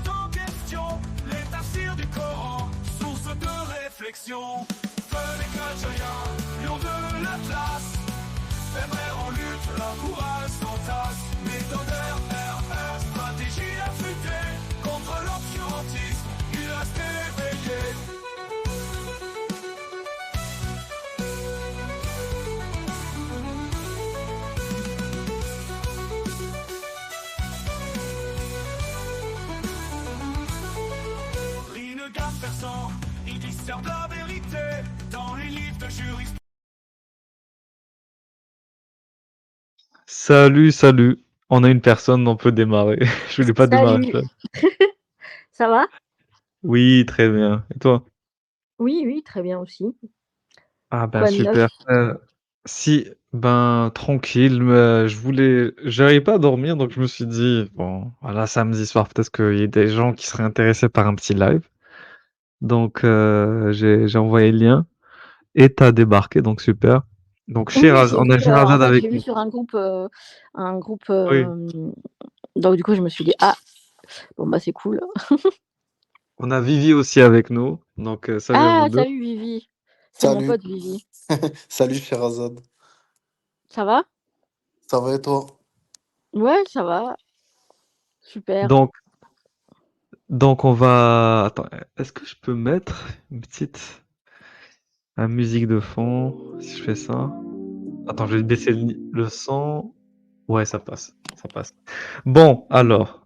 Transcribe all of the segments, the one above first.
en question, les tafsirs du Coran, source de réflexion. Feu les Kajaya, lion de l'Atlas, Février en lutte, leur courage s'entasse. Méthodeur, RR, stratégie affûtée, contre l'obscurantisme, il reste éveillé. Persan, ils discernent la vérité dans les livres de jurisprudence. Salut, salut. On a une personne, on peut démarrer. Je voulais pas démarrer Salut. ça. Ça va? Oui, très bien. Et toi? Oui, oui, très bien aussi. Ah ben Quoi de neuf? super. Si, ben tranquille. J'arrivais pas à dormir, donc je me suis dit, bon, voilà, samedi soir, peut-être qu'il y a des gens qui seraient intéressés par un petit live. Donc j'ai envoyé le lien et t'as débarqué, donc super. Donc Oui, On a en Sherazade fait, avec j'ai vu nous. sur un groupe, Oui. donc du coup, je me suis dit: «Ah, bon, bah, c'est cool». On a Vivi aussi avec nous. Donc salut à vous Ah, deux. salut Vivi. C'est mon Salut, pote Vivi. salut Sherazade. Ça va? Ça va et toi? Ouais, ça va. Super. Donc on va. Attends, est-ce que je peux mettre une petite musique de fond si je fais ça? Attends, je vais baisser le son. Ouais, ça passe, ça passe. Bon, alors,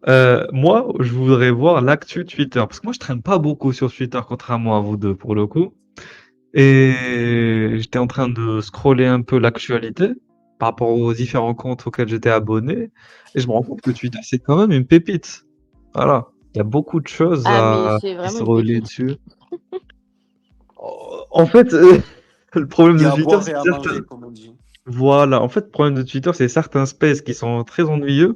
moi, je voudrais voir l'actu Twitter, parce que moi, je traîne pas beaucoup sur Twitter, contrairement à vous deux, pour le coup. Et j'étais en train de scroller un peu l'actualité par rapport aux différents comptes auxquels j'étais abonné, et je me rends compte que Twitter, c'est quand même une pépite. Voilà. Il y a beaucoup de choses Ah, mais c'est qui vraiment se une relaient pépite. dessus. En fait, le problème Il y de a à Twitter, boire et c'est à certains. manger, comme on dit. Voilà. En fait, le problème de Twitter, c'est certains spaces qui sont très ennuyeux,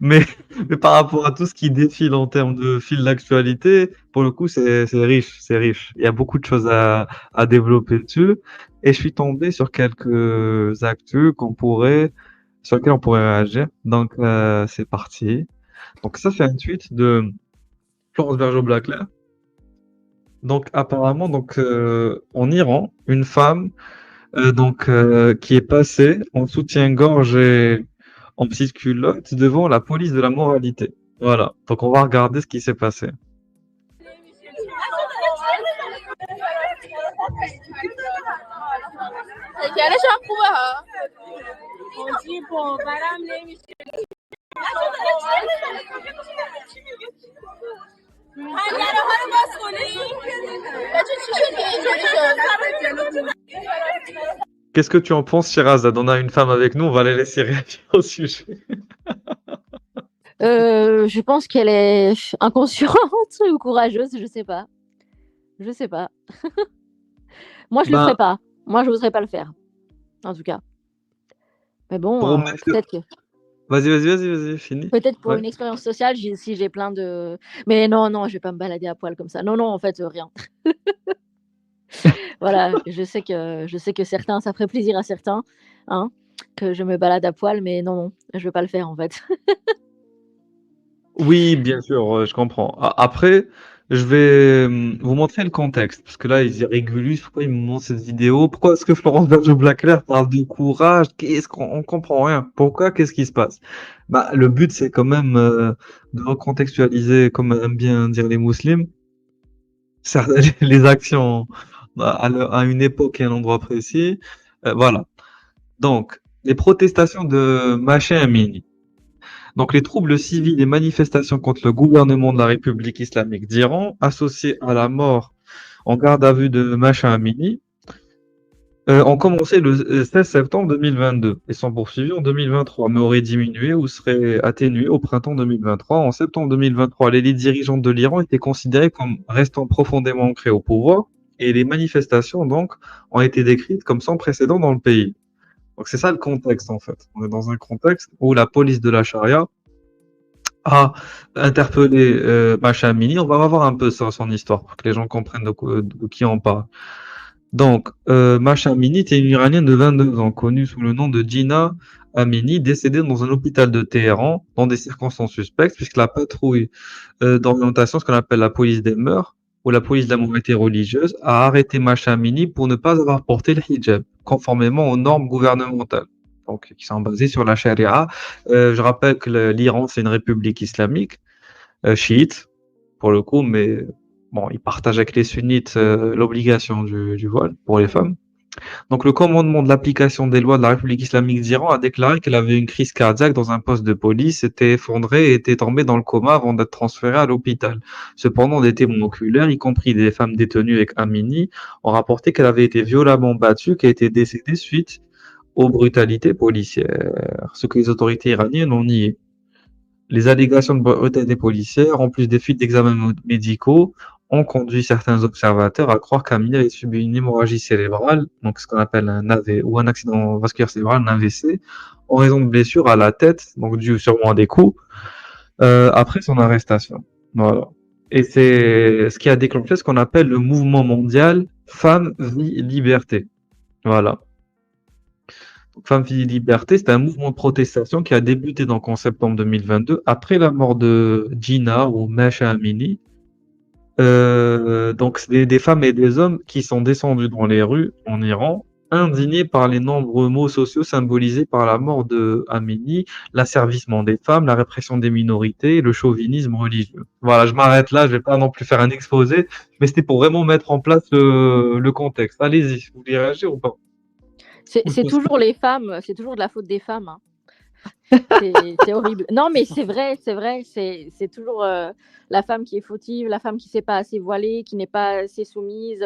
mais, mais par rapport à tout ce qui défile en termes de fil d'actualité, pour le coup, c'est riche, c'est riche. Il y a beaucoup de choses à développer dessus. Et je suis tombé sur quelques actus sur lesquels on pourrait réagir. Donc, c'est parti. Donc, ça, c'est un tweet de Florence Bergeau-Blaclair. Donc, apparemment, en Iran, une femme qui est passée en soutien-gorge et en petite culotte devant la police de la moralité. Voilà. Donc, on va regarder ce qui s'est passé. Qu'est-ce que tu en penses, Shirazad? On a une femme avec nous, on va la laisser réagir au sujet. Je pense qu'elle est inconsciente ou courageuse, je sais pas. Je sais pas. Moi, je le ferais Ben, pas. Moi, j'oserais pas le faire, en tout cas. Mais bon, pour mettre le... Vas-y, fini. peut-être pour Ouais. une expérience sociale, si j'ai plein de... Mais non, non, je vais pas me balader à poil comme ça. Non, non, en fait, rien. Voilà, je sais que certains, ça ferait plaisir à certains, hein, que je me balade à poil, mais non, non, je vais pas le faire, en fait. Oui, bien sûr, je comprends. Après, je vais vous montrer le contexte, parce que là, ils y régulus, pourquoi ils me montrent cette vidéo? Pourquoi est-ce que Florence Bergeau-Blaclair parle de courage? Qu'est-ce qu'on on comprend rien? Pourquoi? Qu'est-ce qui se passe? Bah, le but, c'est quand même de recontextualiser, comme aiment bien dire les musulmans, les actions à une époque et un endroit précis. Voilà. Donc, les protestations de Machin Amini. Donc, les troubles civils et manifestations contre le gouvernement de la République islamique d'Iran, associés à la mort en garde à vue de Mahsa Amini, ont commencé le 16 septembre 2022 et sont poursuivis en 2023, mais auraient diminué ou seraient atténués au printemps 2023. En septembre 2023, l'élite dirigeante de l'Iran était considérée comme restant profondément ancrée au pouvoir et les manifestations, donc, ont été décrites comme sans précédent dans le pays. Donc, c'est ça le contexte, en fait. On est dans un contexte où la police de la charia a interpellé Mahsa Amini. On va revoir un peu son histoire pour que les gens comprennent de qui on parle. Donc, Masha Amini était une Iranienne de 22 ans, connue sous le nom de Gina Amini, décédée dans un hôpital de Téhéran dans des circonstances suspectes, puisque la patrouille d'orientation, ce qu'on appelle la police des mœurs ou la police de la moralité religieuse, a arrêté Masha Amini pour ne pas avoir porté le hijab, conformément aux normes gouvernementales, donc qui sont basées sur la charia. Je rappelle que l'Iran, c'est une république islamique, chiite, pour le coup, mais bon, ils partagent avec les sunnites l'obligation du voile pour les femmes. Donc, le commandement de l'application des lois de la République islamique d'Iran a déclaré qu'elle avait eu une crise cardiaque dans un poste de police, s'était effondrée et était tombée dans le coma avant d'être transférée à l'hôpital. Cependant, des témoins oculaires, y compris des femmes détenues avec Amini, ont rapporté qu'elle avait été violemment battue, qu'elle était décédée suite aux brutalités policières, ce que les autorités iraniennes ont nié. Les allégations de brutalité policière, en plus des fuites d'examens médicaux, ont conduit certains observateurs à croire qu'Amini avait subi une hémorragie cérébrale, donc ce qu'on appelle un AV ou un accident vasculaire cérébral, un AVC, en raison de blessures à la tête, donc dû sûrement à des coups, après son arrestation. Voilà. Et c'est ce qui a déclenché ce qu'on appelle le mouvement mondial Femmes, Vie, Liberté. Voilà. Femmes, Vie, Liberté, c'est un mouvement de protestation qui a débuté donc en septembre 2022, après la mort de Gina ou Masha Amini. Donc, c'est des femmes et des hommes qui sont descendus dans les rues en Iran, indignés par les nombreux maux sociaux symbolisés par la mort de Amini, l'asservissement des femmes, la répression des minorités, le chauvinisme religieux. Voilà, je m'arrête là, je vais pas non plus faire un exposé, mais c'était pour vraiment mettre en place le contexte. Allez-y, vous voulez réagir ou pas? C'est toujours les femmes, c'est toujours de la faute des femmes, hein. C'est horrible. Non, mais c'est vrai, c'est toujours la femme qui est fautive, la femme qui s'est pas assez voilée, qui n'est pas assez soumise,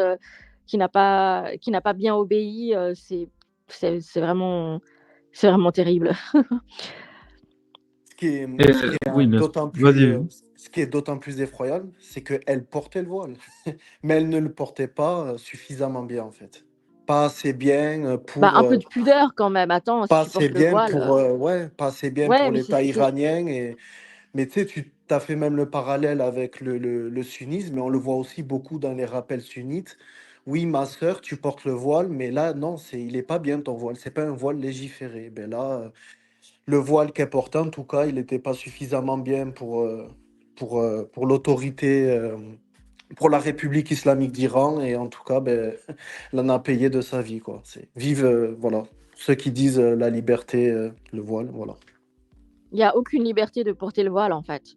qui n'a pas bien obéi. C'est vraiment terrible. Ce qui est, Et, ce qui est oui, bien sûr. d'autant plus, Vas-y. ce qui est d'autant plus effroyable, c'est qu'elle portait le voile, mais elle ne le portait pas suffisamment bien en fait. Pas assez bien Bah, pour, un peu de pudeur quand même. Attends, si pas tu assez portes le bien voile, pour, ouais, pas assez bien ouais, pour mais l'État iranien. Mais tu sais, tu as fait même le parallèle avec le sunnisme, mais on le voit aussi beaucoup dans les rappels sunnites. Oui, ma sœur, tu portes le voile, mais là, non, il est pas bien ton voile. C'est pas un voile légiféré. Ben là, le voile qu'elle portait, en tout cas, il n'était pas suffisamment bien pour l'autorité, pour la République islamique d'Iran. Et en tout cas, ben, elle en a payé de sa vie, quoi. Vive, voilà, ceux qui disent la liberté, le voile, voilà. il n'y a aucune liberté de porter le voile en fait.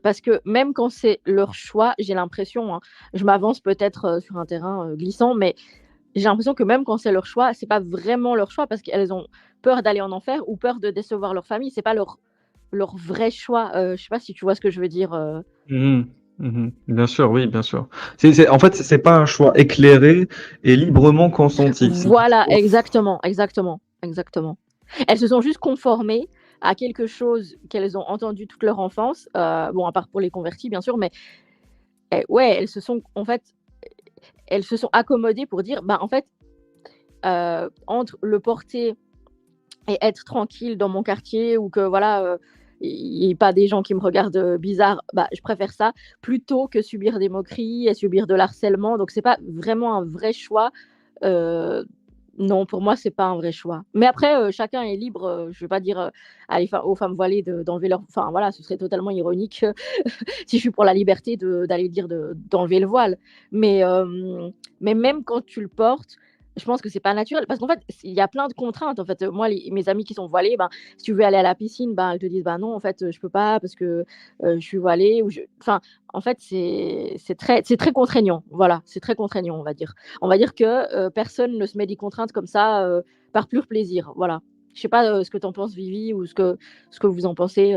Parce que même quand c'est leur choix, j'ai l'impression, hein, je m'avance peut-être sur un terrain glissant, mais j'ai l'impression que même quand c'est leur choix, c'est pas vraiment leur choix parce qu'elles ont peur d'aller en enfer ou peur de décevoir leur famille. C'est pas leur vrai choix. Je sais pas si tu vois ce que je veux dire. Mhm, mhm. Bien sûr, oui, bien sûr. En fait, c'est pas un choix éclairé et librement consenti. C'est un Voilà, choix. exactement, exactement, exactement. Elles se sont juste conformées à quelque chose qu'elles ont entendu toute leur enfance. Bon, à part pour les convertis, bien sûr, mais ouais, elles se sont accommodées pour dire, bah en fait, entre le porter et être tranquille dans mon quartier ou que voilà, il n'y ait pas des gens qui me regardent bizarre, bah, je préfère ça plutôt que subir des moqueries et subir de l'harcèlement. Donc, c'est pas vraiment un vrai choix. Euh, non, pour moi, c'est pas un vrai choix. Mais après, chacun est libre. Je vais pas dire aux femmes voilées d'enlever leur. Enfin, voilà, ce serait totalement ironique si je suis pour la liberté d'aller dire d'enlever le voile. Mais même quand tu le portes, je pense que c'est pas naturel parce qu'en fait, il y a plein de contraintes. En fait, moi, mes amis qui sont voilés, ben, si tu veux aller à la piscine, ben, ils te disent, bah non, en fait, je peux pas parce que je suis voilée. Enfin, en fait, c'est très contraignant. Voilà, c'est très contraignant, on va dire. On va dire que personne ne se met des contraintes comme ça par pur plaisir. Voilà. Je sais pas ce que tu en penses, Vivi, ou ce que vous en pensez.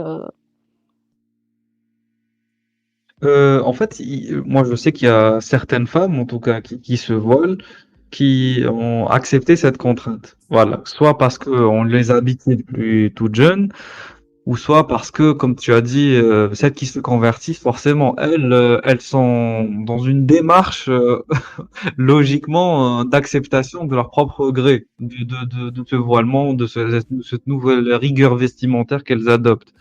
En fait, moi, je sais qu'il y a certaines femmes, en tout cas, qui se voilent, qui ont accepté cette contrainte. Voilà. Soit parce qu'on les a habituées depuis toutes jeunes, ou soit parce que, comme tu as dit, celles qui se convertissent, forcément, elles sont dans une démarche, logiquement, d'acceptation de leur propre gré, de ce voilement, de cette nouvelle rigueur vestimentaire qu'elles adoptent.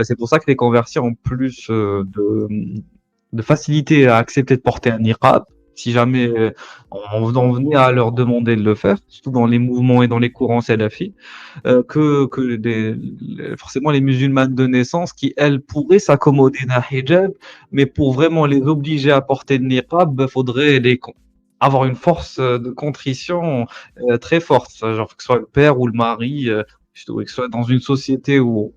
C'est pour ça que les convertis ont plus de facilité à accepter de porter un niqab, si jamais on venait à leur demander de le faire, surtout dans les mouvements et dans les courants salafis, forcément les musulmanes de naissance qui, elles, pourraient s'accommoder d'un hijab, mais pour vraiment les obliger à porter le niqab, faudrait avoir une force de contrition très forte, genre que ce soit le père ou le mari, que ce soit dans une société où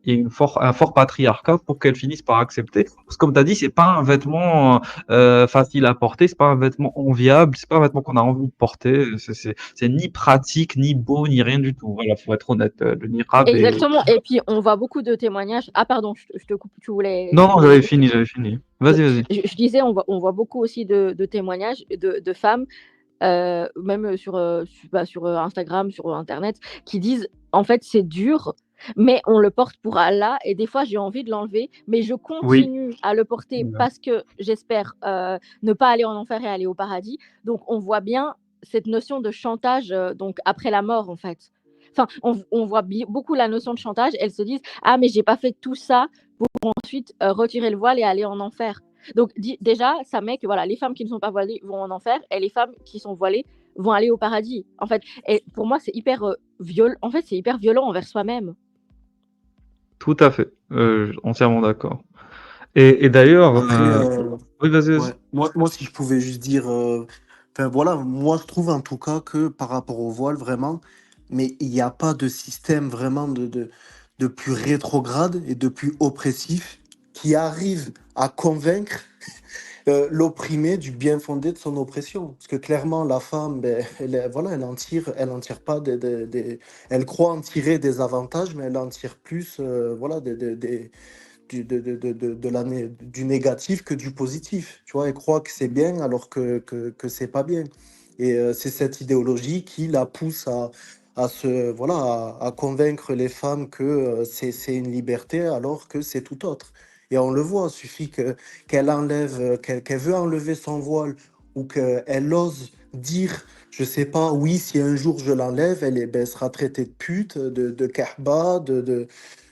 il y a un fort patriarcat pour qu'elles finissent par accepter. Parce que comme tu as dit, c'est pas un vêtement facile à porter, c'est pas un vêtement enviable, c'est pas un vêtement qu'on a envie de porter. C'est ni pratique, ni beau, ni rien du tout. Voilà, faut être honnête. Le niqab est... Exactement. Et puis, on voit beaucoup de témoignages. Ah, pardon, je te coupe, Non, tu non, voulais j'avais dire. fini, j'avais fini. Vas-y, vas-y. Je disais, on voit beaucoup aussi de témoignages de femmes, même sur Instagram, sur Internet, qui disent, en fait, c'est dur, mais on le porte pour Allah, et des fois, j'ai envie de l'enlever, mais je Oui. continue à le porter Ouais. parce que j'espère ne pas aller en enfer et aller au paradis. Donc, on voit bien cette notion de chantage, donc après la mort, en fait. Enfin, on voit beaucoup la notion de chantage. Elles se disent, ah, mais j'ai pas fait tout ça pour ensuite retirer le voile et aller en enfer. Donc déjà, ça met que voilà, les femmes qui ne sont pas voilées vont en enfer et les femmes qui sont voilées vont aller au paradis. En fait, et pour moi, c'est hyper violent. En fait, c'est hyper violent envers soi-même. Tout à fait. Entièrement d'accord. Et d'ailleurs, Après, oui, vas-y, vas-y. ouais, moi, si je pouvais juste dire, enfin voilà, moi, je trouve en tout cas que par rapport au voile, vraiment, mais il n'y a pas de système vraiment de plus rétrograde et de plus oppressif qui arrive à convaincre l'opprimé du bien fondé de son oppression. Parce que clairement, la femme, ben, voilà, elle en tire pas elle croit en tirer des avantages, mais elle en tire plus, voilà, du négatif que du positif. Tu vois, elle croit que c'est bien alors que c'est pas bien. Et c'est cette idéologie qui la pousse voilà, à convaincre les femmes que c'est une liberté alors que c'est tout autre. Et on le voit, il suffit qu'elle enlève, qu'elle veut enlever son voile ou qu'elle ose dire, je sais pas, oui, si un jour je l'enlève, ben, elle sera traitée de pute, de kahba,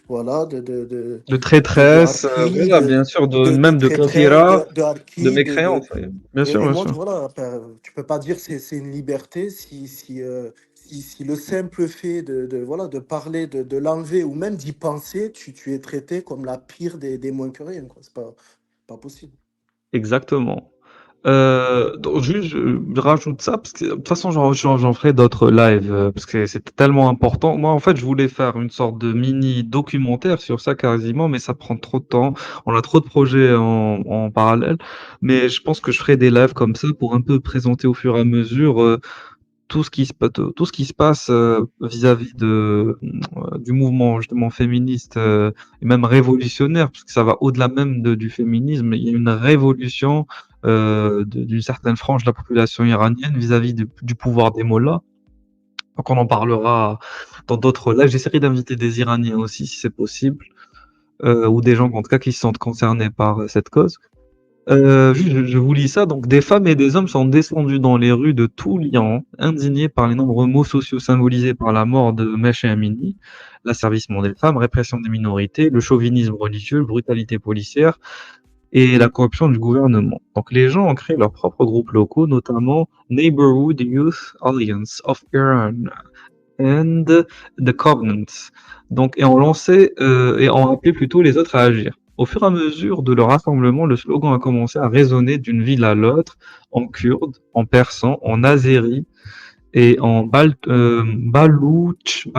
voilà, De de traîtresse, harki, voilà, bien sûr, de même de traîtresse, kafira, de de harki, mécréance, oui. Bien sûr, et bien moi, sûr. voilà, tu peux pas dire c'est une liberté si le simple fait voilà, de parler, de l'enlever ou même d'y penser, tu es traité comme la pire des moins que rien, quoi. C'est pas possible. Exactement. Donc juste, je rajoute ça parce que de toute façon, j'en ferai d'autres lives parce que c'est tellement important. Moi, en fait, je voulais faire une sorte de mini documentaire sur ça quasiment, mais ça prend trop de temps. On a trop de projets en parallèle, mais je pense que je ferai des lives comme ça pour un peu présenter au fur et à mesure tout ce qui se passe vis-à-vis du mouvement justement féministe et même révolutionnaire, parce que ça va au-delà même du féminisme. Il y a une révolution d'une certaine frange de la population iranienne vis-à-vis du pouvoir des mollahs. Donc on en parlera dans d'autres lives. J'essaierai d'inviter des Iraniens aussi si c'est possible, ou des gens en tout cas qui se sentent concernés par cette cause. Juste, je vous lis ça. Donc, des femmes et des hommes sont descendus dans les rues de tout l'Iran, indignés par les nombreux maux sociaux symbolisés par la mort de Mahsa Amini, l'asservissement des femmes, répression des minorités, le chauvinisme religieux, brutalité policière et la corruption du gouvernement. Donc, les gens ont créé leurs propres groupes locaux, notamment Neighborhood Youth Alliance of Iran and the Covenant. Donc, et ont lancé et ont appelé plutôt les autres à agir. Au fur et à mesure de leur rassemblement, le slogan a commencé à résonner d'une ville à l'autre, en kurde, en persan, en azéri et en baloutche,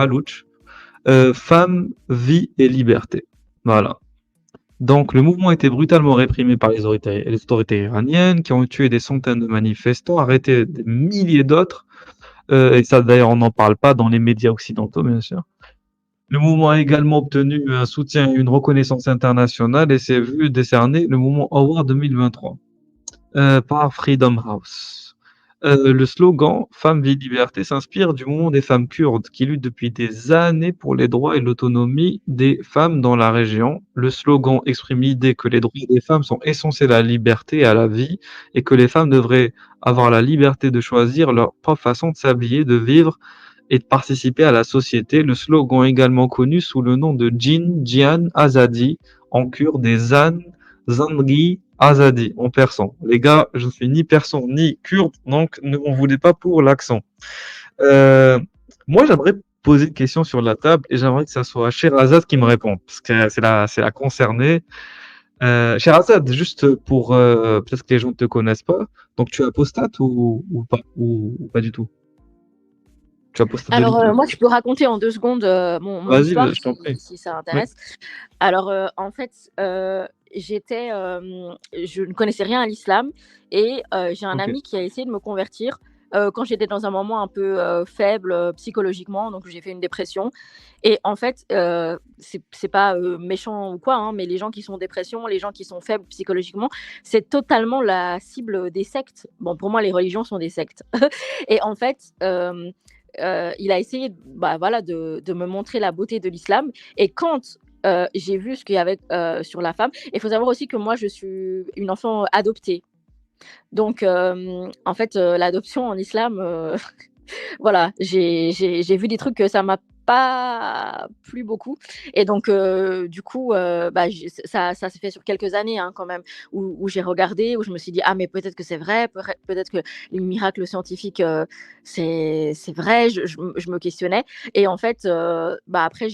femme, vie et liberté. Voilà. Donc, le mouvement a été brutalement réprimé par les autorités iraniennes qui ont tué des centaines de manifestants, arrêté des milliers d'autres. Et ça, d'ailleurs, on n'en parle pas dans les médias occidentaux, bien sûr. Le mouvement a également obtenu un soutien et une reconnaissance internationale et s'est vu décerner le mouvement Award 2023 par Freedom House. Le slogan Femmes, vie, liberté s'inspire du mouvement des femmes kurdes qui luttent depuis des années pour les droits et l'autonomie des femmes dans la région. Le slogan exprime l'idée que les droits des femmes sont essentiels à la liberté et à la vie et que les femmes devraient avoir la liberté de choisir leur propre façon de s'habiller, de vivre et de participer à la société. Le slogan est également connu sous le nom de Jin Jian Azadi, en kurde des Zan Zangi Azadi en persan. Les gars, je ne suis ni persan ni kurde, donc ne m'en voulez pas pour l'accent. Euh, Moi, j'aimerais poser une question sur la table et j'aimerais que ça soit Sherazade qui me réponde, parce que c'est la concernée. Sherazade, juste pour peut-être que les gens ne te connaissent pas, donc tu apostates ou pas du tout? Tu apostates de Alors, l'islam? moi, je peux raconter en 2 secondes mon Vas-y, histoire je t'en prie. si ça Oui, intéresse. Alors, en fait, je ne connaissais rien à l'islam et j'ai un ok. ami qui a essayé de me convertir quand j'étais dans un moment un peu faible psychologiquement, donc j'ai fait une dépression. Et en fait, c'est pas méchant ou quoi, hein, mais les gens qui sont en dépression, les gens qui sont faibles psychologiquement, c'est totalement la cible des sectes. Bon, pour moi, les religions sont des sectes. Et en fait, il a essayé bah, voilà, de me montrer la beauté de l'islam. Et quand j'ai vu ce qu'il y avait sur la femme, il faut savoir aussi que moi, je suis une enfant adoptée. Donc, en fait, l'adoption en islam, voilà, j'ai vu des trucs que ça m'a pas plu beaucoup. Et donc, du coup, bah, ça s'est fait sur quelques années hein, quand même, où j'ai regardé, où je me suis dit, ah, mais peut-être que c'est vrai, peut-être que les miracles scientifiques, c'est vrai, je me questionnais. Et en fait, bah, après,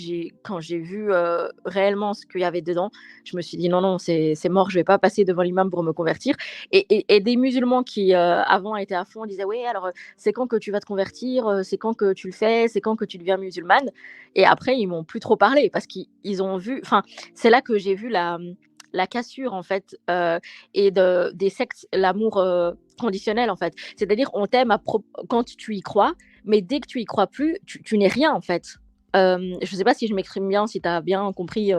quand j'ai vu réellement ce qu'il y avait dedans, je me suis dit, non, non, c'est mort, je vais pas passer devant l'imam pour me convertir. Et des musulmans qui, avant, étaient à fond, disaient, oui, alors, c'est quand que tu vas te convertir, c'est quand que tu le fais, c'est quand que tu deviens musulmane. Et après, ils m'ont plus trop parlé parce qu'ils ont vu, enfin, c'est là que j'ai vu la cassure en fait et des sectes, l'amour conditionnel en fait. C'est-à-dire, on t'aime quand tu y crois, mais dès que tu y crois plus, tu n'es rien en fait. Je sais pas si je m'exprime bien, si tu as bien compris.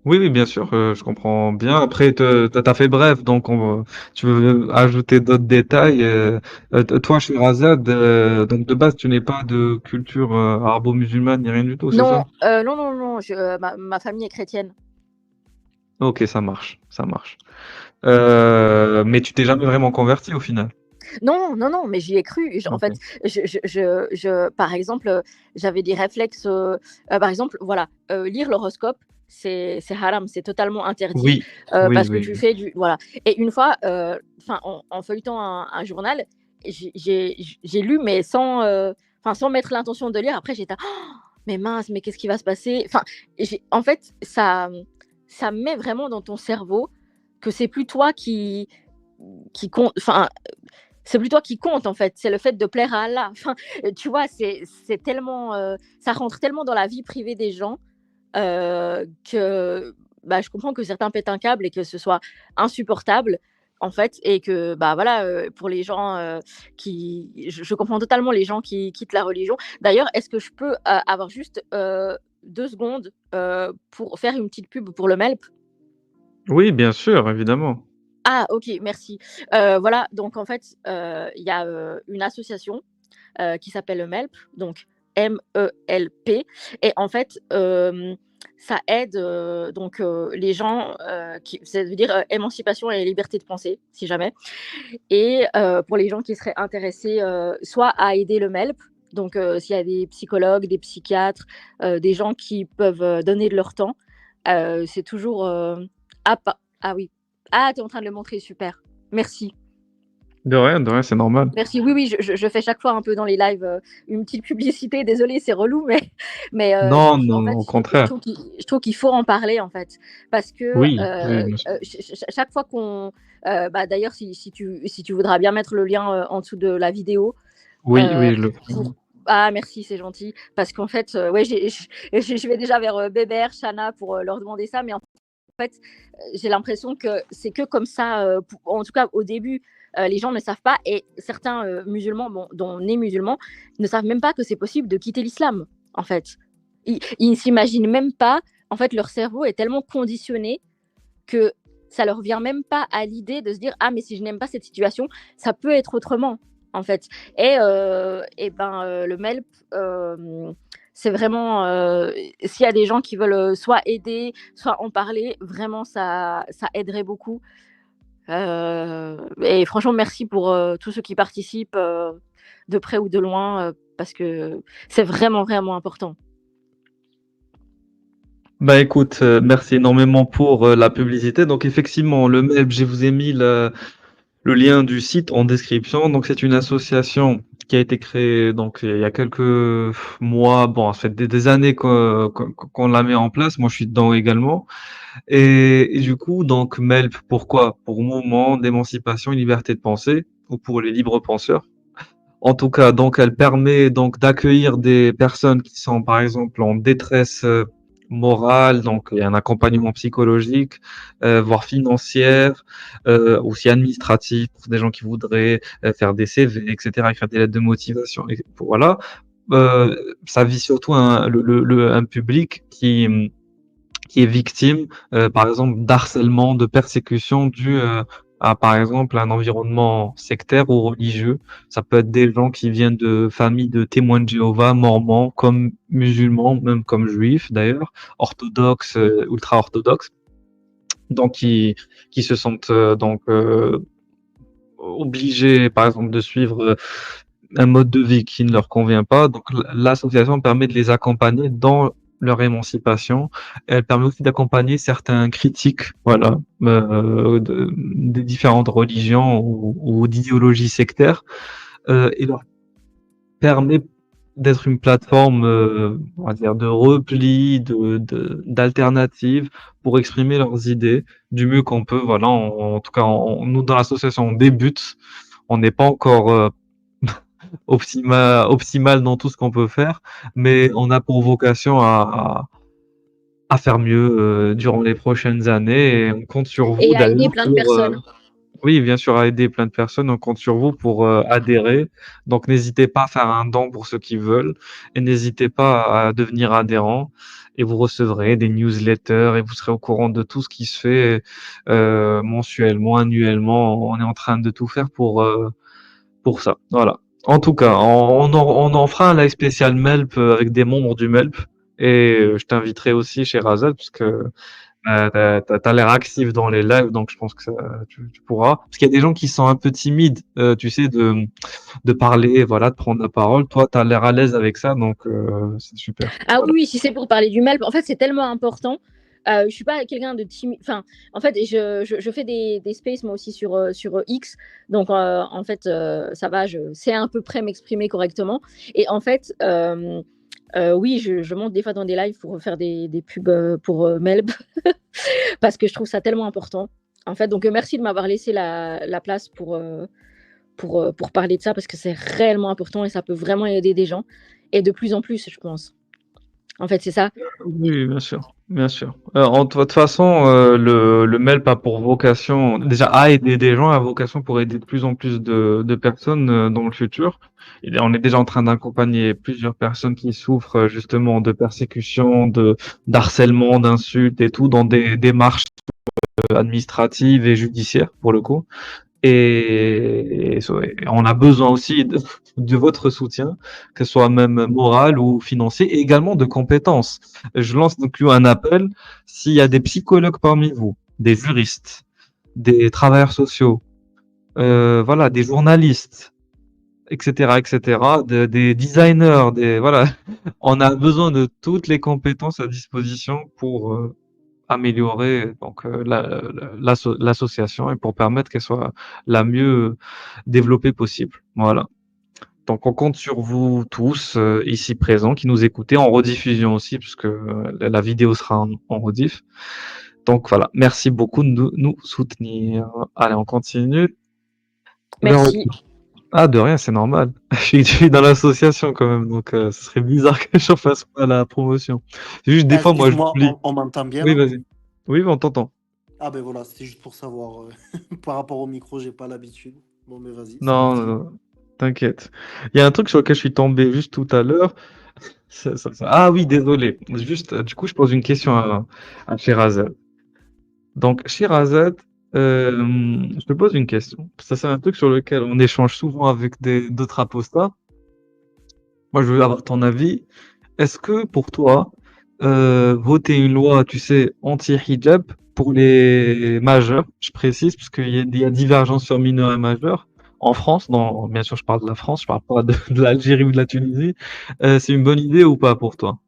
Oui, oui, bien sûr, je comprends bien. Après, t'as fait bref, donc tu veux ajouter d'autres détails. Toi, Sherazade, donc de base, tu n'es pas de culture arabo-musulmane ni rien du tout, c'est Non, ça? non, non, non, ma famille est chrétienne. Ok, ça marche, ça marche. Mais tu t'es jamais vraiment converti au final. Non, non, non, mais j'y ai cru. En Ok. fait, par exemple, j'avais des réflexes. Par exemple, voilà, lire l'horoscope, c'est haram, c'est totalement interdit Oui, oui, parce que oui, tu oui. fais du. Voilà. Et une fois, en feuilletant un journal, j'ai lu, mais sans mettre l'intention de lire. Après, j'étais, oh, mais mince, mais qu'est-ce qui va se passer? Enfin, en fait, ça met vraiment dans ton cerveau que c'est plus toi qui compte. Enfin, c'est plus toi qui compte en fait, c'est le fait de plaire à Allah. Enfin, tu vois, c'est tellement, ça rentre tellement dans la vie privée des gens que bah, je comprends que certains pètent un câble et que ce soit insupportable en fait, et que bah voilà, pour les gens je comprends totalement les gens qui quittent la religion. D'ailleurs, est-ce que je peux avoir juste 2 secondes pour faire une petite pub pour le MELP? Oui, bien sûr, évidemment. Ah, ok, merci. Voilà, donc en fait, il y a une association qui s'appelle le MELP, donc MELP. Et en fait, ça aide donc les gens, ça veut dire émancipation et liberté de penser, si jamais. Et pour les gens qui seraient intéressés, soit à aider le MELP, donc s'il y a des psychologues, des psychiatres, des gens qui peuvent donner de leur temps, c'est toujours. Ah oui. Ah, tu es en train de le montrer, super. Merci. De rien, c'est normal. Merci. Oui, oui, je fais chaque fois un peu dans les lives une petite publicité. Désolée, c'est relou, mais, Non, en non, fait, au je contraire. trouve qu'il faut en parler, en fait. Parce que Oui, oui, bien sûr. chaque fois qu'on. Bah, d'ailleurs, si tu voudras bien mettre le lien en dessous de la vidéo. Oui, euh, oui, je le ferai. Ah, merci, c'est gentil. Parce qu'en fait, ouais, je vais déjà vers Bébert, Chana pour leur demander ça. Mais en fait, j'ai l'impression que c'est que comme ça, en tout cas au début, les gens ne savent pas, et certains musulmans, bon, dont on est musulmans, ne savent même pas que c'est possible de quitter l'islam, en fait. Ils ne s'imaginent même pas, en fait, leur cerveau est tellement conditionné que ça leur vient même pas à l'idée de se dire, ah, mais si je n'aime pas cette situation, ça peut être autrement, en fait. Et ben, le MELP, c'est vraiment, s'il y a des gens qui veulent soit aider, soit en parler, vraiment, ça aiderait beaucoup. Et franchement, merci pour tous ceux qui participent de près ou de loin, parce que c'est vraiment, vraiment important. Bah écoute, merci énormément pour la publicité. Donc effectivement, le MELB, je vous ai mis le lien du site en description. Donc c'est une association qui a été créée donc il y a quelques mois. Bon, ça fait des années qu'on la met en place. Moi, je suis dedans également. Et du coup, donc MELP, pourquoi? Pour Mouvement d'émancipation et liberté de pensée, ou pour les libres penseurs. En tout cas, donc elle permet donc d'accueillir des personnes qui sont par exemple en détresse morale, donc il y a un accompagnement psychologique, voire financière, aussi administratif pour des gens qui voudraient faire des CV, etc., écrire des lettres de motivation. Et voilà. Euh, Ça vise surtout un public qui est victime, par exemple, d'harcèlement, de persécution dû à, par exemple, un environnement sectaire ou religieux. Ça peut être des gens qui viennent de familles de témoins de Jéhovah, mormons, comme musulmans, même comme juifs d'ailleurs, orthodoxes, ultra-orthodoxes, donc qui se sentent obligés, par exemple, de suivre un mode de vie qui ne leur convient pas. Donc l'association permet de les accompagner dans leur émancipation. Elle permet aussi d'accompagner certains critiques, voilà, des différentes religions ou d'idéologies sectaires, et leur permet d'être une plateforme, on va dire, de repli, d'alternative pour exprimer leurs idées du mieux qu'on peut. Voilà, en tout cas, nous dans l'association, on débute. On n'est pas encore optimal dans tout ce qu'on peut faire, mais on a pour vocation à faire mieux durant les prochaines années et on compte sur vous Et à aider d'ailleurs plein de pour, personnes. oui, bien sûr, à aider plein de personnes. On compte sur vous pour adhérer. Donc, n'hésitez pas à faire un don pour ceux qui veulent et n'hésitez pas à devenir adhérent et vous recevrez des newsletters et vous serez au courant de tout ce qui se fait mensuellement, annuellement. On est en train de tout faire pour ça. Voilà. En tout cas, on en fera un live spécial MELP avec des membres du MELP. Et je t'inviterai aussi chez Razal, parce que t'as l'air actif dans les lives, donc je pense que tu pourras. Parce qu'il y a des gens qui sont un peu timides, tu sais, de parler, voilà, de prendre la parole. Toi, t'as l'air à l'aise avec ça, donc c'est super. Ah oui, Voilà. oui, si c'est pour parler du MELP, en fait, c'est tellement important. Je suis pas quelqu'un de timide. Enfin, en fait, je fais des spaces moi aussi sur X. Donc, en fait, ça va, je sais à peu près m'exprimer correctement. Et en fait, oui, je monte des fois dans des lives pour faire des pubs pour MELP parce que je trouve ça tellement important. En fait, donc merci de m'avoir laissé la place pour parler de ça parce que c'est réellement important et ça peut vraiment aider des gens. Et de plus en plus, je pense. En fait, c'est ça. Oui, bien sûr, bien sûr. De toute façon, le MELP a pour vocation, déjà, à aider des gens, a vocation pour aider de plus en plus de personnes dans le futur. Et on est déjà en train d'accompagner plusieurs personnes qui souffrent justement de persécutions, d'harcèlement, d'insultes et tout, dans des démarches administratives et judiciaires, pour le coup. Et on a besoin aussi de votre soutien, que ce soit même moral ou financier, et également de compétences. Je lance donc un appel. S'il y a des psychologues parmi vous, des juristes, des travailleurs sociaux, voilà, des journalistes, etc., etc., des designers, voilà, on a besoin de toutes les compétences à disposition pour améliorer donc l'association et pour permettre qu'elle soit la mieux développée possible. Voilà. Donc on compte sur vous tous ici présents qui nous écoutez en rediffusion aussi puisque la vidéo sera en rediff. Donc voilà, merci beaucoup de nous soutenir. Allez, on continue. Merci. Ah, de rien, c'est normal. Je suis dans l'association quand même, donc ce serait bizarre que je fasse pas la promotion. C'est juste des fois, moi, Excuse-moi, j'oublie. on m'entend bien Oui, là? vas-y. Oui, on t'entend. Ah ben voilà, c'était juste pour savoir. Par rapport au micro, j'ai pas l'habitude. Bon, mais vas-y, c'est Non, parti. non, non, t'inquiète. Il y a un truc sur lequel je suis tombé juste tout à l'heure. Ah oui, désolé. Juste, du coup, je pose une question à Sherazade. Donc, Sherazade, je te pose une question. Ça, c'est un truc sur lequel on échange souvent avec d'autres apostats. Moi, je veux avoir ton avis. Est-ce que pour toi, voter une loi, tu sais, anti-hijab pour les majeurs, je précise, parce qu'il y a divergence sur mineurs et majeurs, en France, bien sûr, je parle de la France, je parle pas de l'Algérie ou de la Tunisie, c'est une bonne idée ou pas pour toi?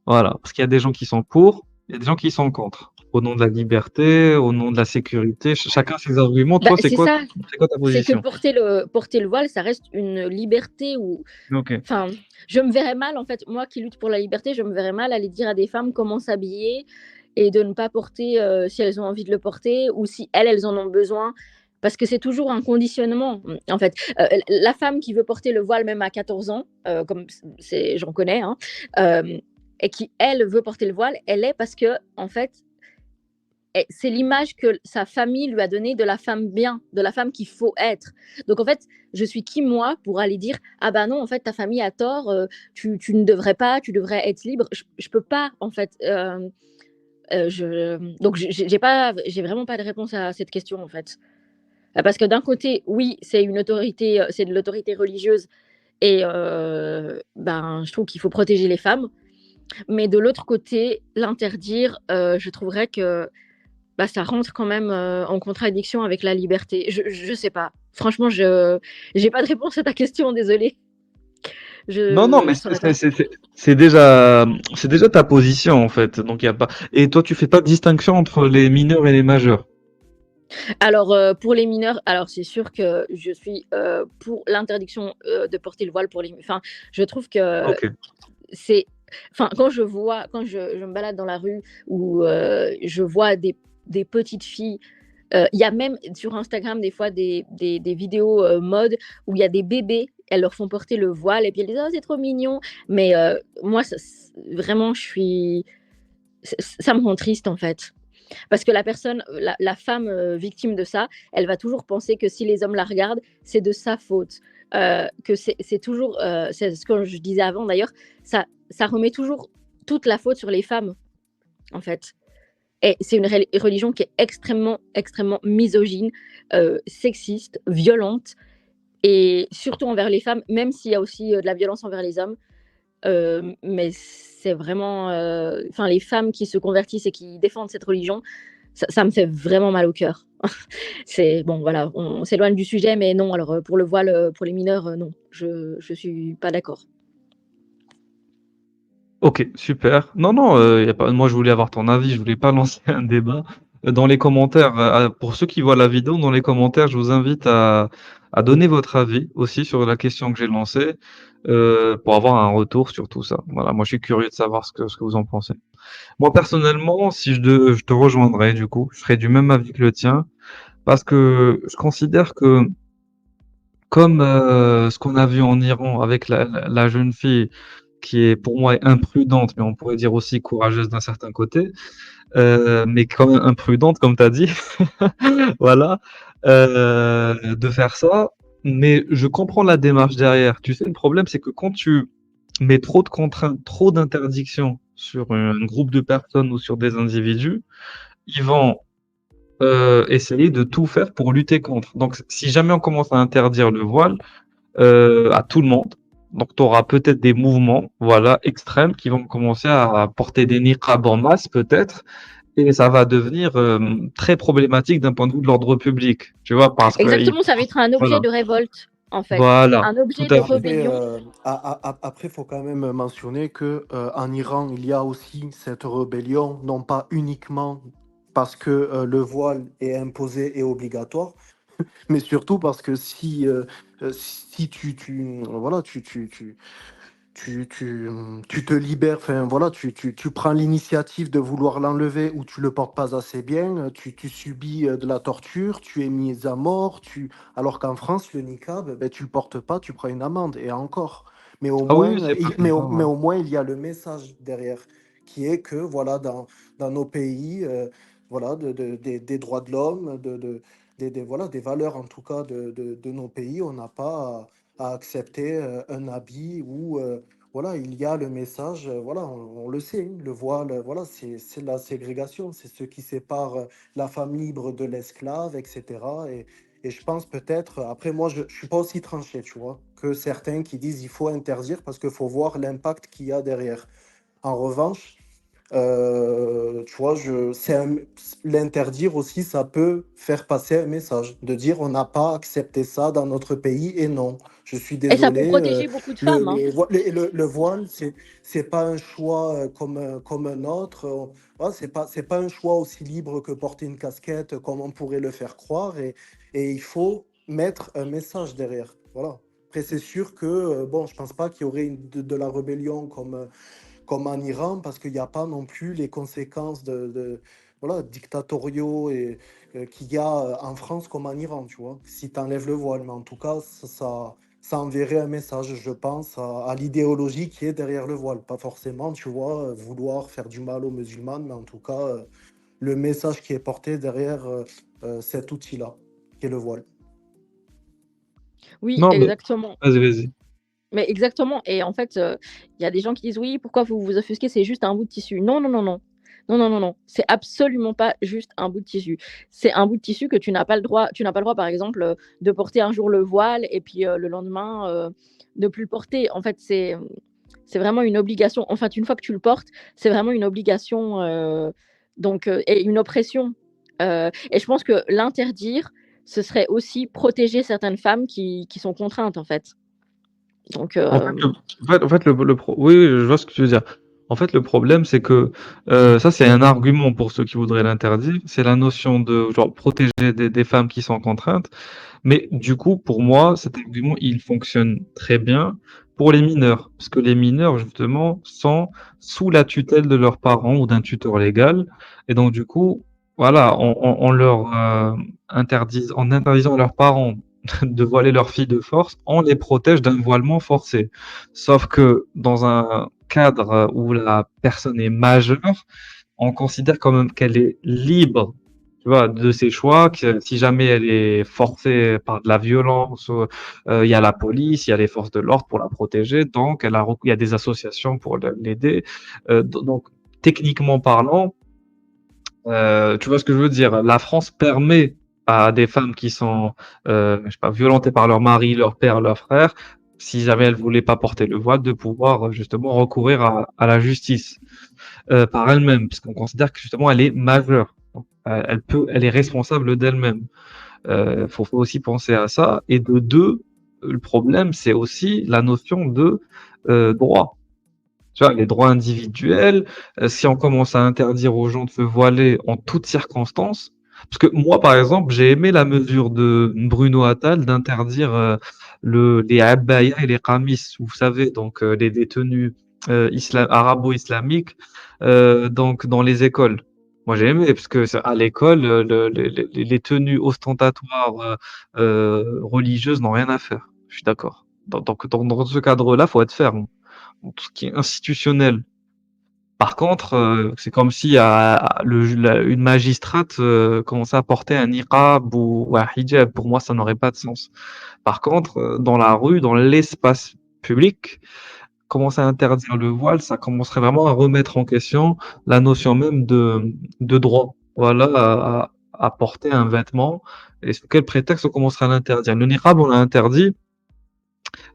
Voilà, parce qu'il y a des gens qui sont pour Il y a des gens qui sont contre. Au nom de la liberté, au nom de la sécurité, chacun ses arguments. Bah, Toi, c'est ça, c'est quoi ta c'est que position? porter le voile, ça reste une liberté ou Ok. enfin, je me verrais mal en fait, moi qui lutte pour la liberté, je me verrais mal aller dire à des femmes comment s'habiller et de ne pas porter si elles ont envie de le porter ou si elles en ont besoin. Parce que c'est toujours un conditionnement, en fait. La femme qui veut porter le voile même à 14 ans, comme j'en connais, hein, et qui, elle, veut porter le voile, elle est parce que, en fait, c'est l'image que sa famille lui a donnée de la femme bien, de la femme qu'il faut être. Donc en fait, je suis qui moi pour aller dire ah bah non en fait ta famille a tort, tu ne devrais pas, tu devrais être libre. Je peux pas en fait. Donc j'ai vraiment pas de réponse à cette question en fait. Parce que d'un côté oui c'est une autorité, c'est de l'autorité religieuse et ben je trouve qu'il faut protéger les femmes, mais de l'autre côté l'interdire, je trouverais que bah, ça rentre quand même, en contradiction avec la liberté. Je sais pas. Franchement, je j'ai pas de réponse à ta question, désolée. Non, non, mais Je saurais pas. c'est déjà ta position en fait. Donc il y a pas. Et toi, tu fais pas de distinction entre les mineurs et les majeurs. Alors, pour les mineurs, alors c'est sûr que je suis, pour l'interdiction, de porter le voile pour les enfin, je trouve que Ok. c'est enfin, quand je me balade dans la rue ou, je vois des petites filles, il y a même sur Instagram des fois des vidéos, mode où il y a des bébés, elles leur font porter le voile et puis elles disent: «Oh c'est trop mignon». Mais, moi vraiment je suis ça me rend triste en fait. Parce que la personne, la femme, victime de ça, elle va toujours penser que si les hommes la regardent, c'est de sa faute. Que c'est toujours, c'est ce que je disais avant d'ailleurs, ça remet toujours toute la faute sur les femmes, en fait. Et c'est une religion qui est extrêmement, extrêmement misogyne, sexiste, violente et surtout envers les femmes, même s'il y a aussi, de la violence envers les hommes. Mais c'est vraiment, enfin les femmes qui se convertissent et qui défendent cette religion, ça me fait vraiment mal au cœur. C'est bon voilà, on s'éloigne du sujet, mais non, alors, pour le voile, pour les mineurs, non, je suis pas d'accord. Ok, super. Non, non, y a pas. Moi, je voulais avoir ton avis. Je voulais pas lancer un débat. Dans les commentaires, pour ceux qui voient la vidéo, dans les commentaires, je vous invite à donner votre avis aussi sur la question que j'ai lancée, pour avoir un retour sur tout ça. Voilà, moi, je suis curieux de savoir ce que vous en pensez. Moi, personnellement, si je te rejoindrais, du coup, je serais du même avis que le tien, parce que je considère que, comme ce qu'on a vu en Iran avec la jeune fille qui est pour moi imprudente, mais on pourrait dire aussi courageuse d'un certain côté, mais quand même imprudente, comme tu as dit, voilà, de faire ça. Mais je comprends la démarche derrière. Tu sais, le problème, c'est que quand tu mets trop de contraintes, trop d'interdictions sur un groupe de personnes ou sur des individus, ils vont essayer de tout faire pour lutter contre. Donc, si jamais on commence à interdire le voile à tout le monde, donc tu auras peut-être des mouvements, voilà, extrêmes qui vont commencer à porter des niqabs en masse, peut-être, et ça va devenir très problématique d'un point de vue de l'ordre public, tu vois, parce que Exactement, ça va être un objet voilà, de révolte, en fait, voilà, un tout objet de à fait. Après, rébellion. après, faut quand même mentionner que en Iran, il y a aussi cette rébellion, non pas uniquement parce que le voile est imposé et obligatoire, mais surtout parce que si voilà, tu te libères, enfin voilà, tu prends l'initiative de vouloir l'enlever ou tu le portes pas assez bien, tu subis de la torture, tu es mis à mort, alors qu'en France, le niqab, ben, tu le portes pas, tu prends une amende, et encore. Mais au Ah oui, moins, oui, c'est pas comme ça, mais ouais. au moins, il y a le message derrière, qui est que voilà, dans nos pays, voilà, des droits de l'homme, voilà, des valeurs en tout cas de nos pays, on n'a pas à accepter un habit où voilà, il y a le message, voilà, on le sait, hein, le voile, voilà, c'est la ségrégation, c'est ce qui sépare la femme libre de l'esclave, etc. Et je pense peut-être, après moi, je ne suis pas aussi tranché, tu vois, que certains qui disent il faut interdire parce qu'il faut voir l'impact qu'il y a derrière. En revanche, Tu vois, l'interdire aussi, ça peut faire passer un message, de dire on n'a pas accepté ça dans notre pays et non, je suis Et ça peut désolé. protéger beaucoup de femmes, hein. Le voile, c'est pas un choix comme un autre. Voilà, c'est pas un choix aussi libre que porter une casquette, comme on pourrait le faire croire. Et il faut mettre un message derrière. Voilà. Après, c'est sûr que, bon, je pense pas qu'il y aurait de la rébellion comme en Iran, parce qu'il n'y a pas non plus les conséquences voilà, dictatoriaux qu'il y a en France comme en Iran, tu vois, si tu enlèves le voile. Mais en tout cas, ça enverrait un message, je pense, à l'idéologie qui est derrière le voile. Pas forcément, tu vois, vouloir faire du mal aux musulmanes, mais en tout cas, le message qui est porté derrière cet outil-là, qui est le voile. Oui, Non, mais exactement. vas-y. Mais exactement. Et en fait, il y a des gens qui disent: «Oui, pourquoi vous vous offusquez? C'est juste un bout de tissu». Non, non, non, non. Non, non, non, non. C'est absolument pas juste un bout de tissu. C'est un bout de tissu que tu n'as pas le droit, par exemple, de porter un jour le voile et puis, le lendemain, ne plus le porter. En fait, c'est vraiment une obligation. En fait, une fois que tu le portes, c'est vraiment une obligation, et une oppression. Et je pense que l'interdire, ce serait aussi protéger certaines femmes qui sont contraintes, en fait. Donc, En fait, oui, oui, je vois ce que tu veux dire. En fait, le problème, c'est que ça, c'est un argument pour ceux qui voudraient l'interdire. C'est la notion de genre protéger des femmes qui sont contraintes. Mais du coup, pour moi, cet argument, il fonctionne très bien pour les mineurs, parce que les mineurs, justement, sont sous la tutelle de leurs parents ou d'un tuteur légal, et donc du coup, voilà, on leur en interdisant à leurs parents de voiler leurs filles de force, on les protège d'un voilement forcé. Sauf que dans un cadre où la personne est majeure, on considère quand même qu'elle est libre, tu vois, de ses choix, que si jamais elle est forcée par de la violence, il y a la police, il y a les forces de l'ordre pour la protéger, donc il y a des associations pour l'aider. Donc, techniquement parlant, tu vois ce que je veux dire? La France permet à des femmes qui sont, je sais pas, violentées par leur mari, leur père, leur frère, si jamais elles voulaient pas porter le voile, de pouvoir justement recourir à la justice par elle-même, parce qu'on considère que justement elle est majeure. Donc, elle est responsable d'elle-même. Faut aussi penser à ça. Et de deux, le problème, c'est aussi la notion de droit. Tu vois, les droits individuels, si on commence à interdire aux gens de se voiler en toutes circonstances, parce que moi, par exemple, j'ai aimé la mesure de Bruno Attal d'interdire les abbayas et les qamis, vous savez, donc les tenues arabo-islamiques, donc dans les écoles. Moi, j'ai aimé, parce que à l'école, les tenues ostentatoires religieuses n'ont rien à faire. Je suis d'accord. Dans ce cadre-là, faut être ferme tout ce qui est institutionnel. Par contre, c'est comme si une magistrate commençait à porter un niqab ou un hijab. Pour moi, ça n'aurait pas de sens. Par contre, dans la rue, dans l'espace public, commencer à interdire le voile, ça commencerait vraiment à remettre en question la notion même de droit. Voilà, à porter un vêtement. Et sous quel prétexte on commencerait à l'interdire? Le niqab, on l'a interdit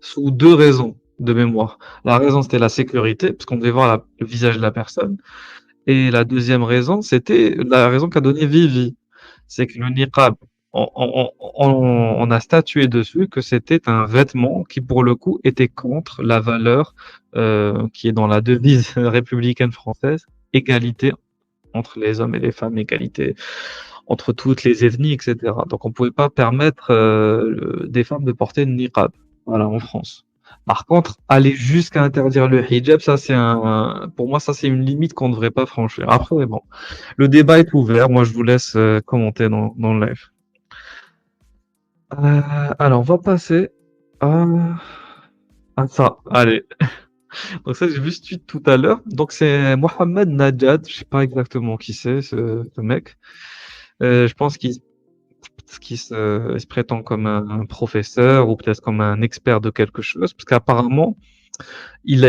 sous deux raisons de mémoire. La raison, c'était la sécurité, parce qu'on devait voir le visage de la personne. Et la deuxième raison, c'était la raison qu'a donnée Vivi. C'est que le niqab, on a statué dessus que c'était un vêtement qui, pour le coup, était contre la valeur qui est dans la devise républicaine française, égalité entre les hommes et les femmes, égalité entre toutes les ethnies, etc. Donc on pouvait pas permettre des femmes de porter une niqab, voilà, en France. Par contre, aller jusqu'à interdire le hijab, ça c'est pour moi ça c'est une limite qu'on ne devrait pas franchir. Après, bon, le débat est ouvert. Moi, je vous laisse commenter dans le live. Alors, on va passer à, à ça. Allez. Donc ça, j'ai vu ce tweet tout à l'heure. Donc c'est Mohamed Najad. Je sais pas exactement qui c'est ce mec. Je pense il se prétend comme un professeur ou peut-être comme un expert de quelque chose, parce qu'apparemment, il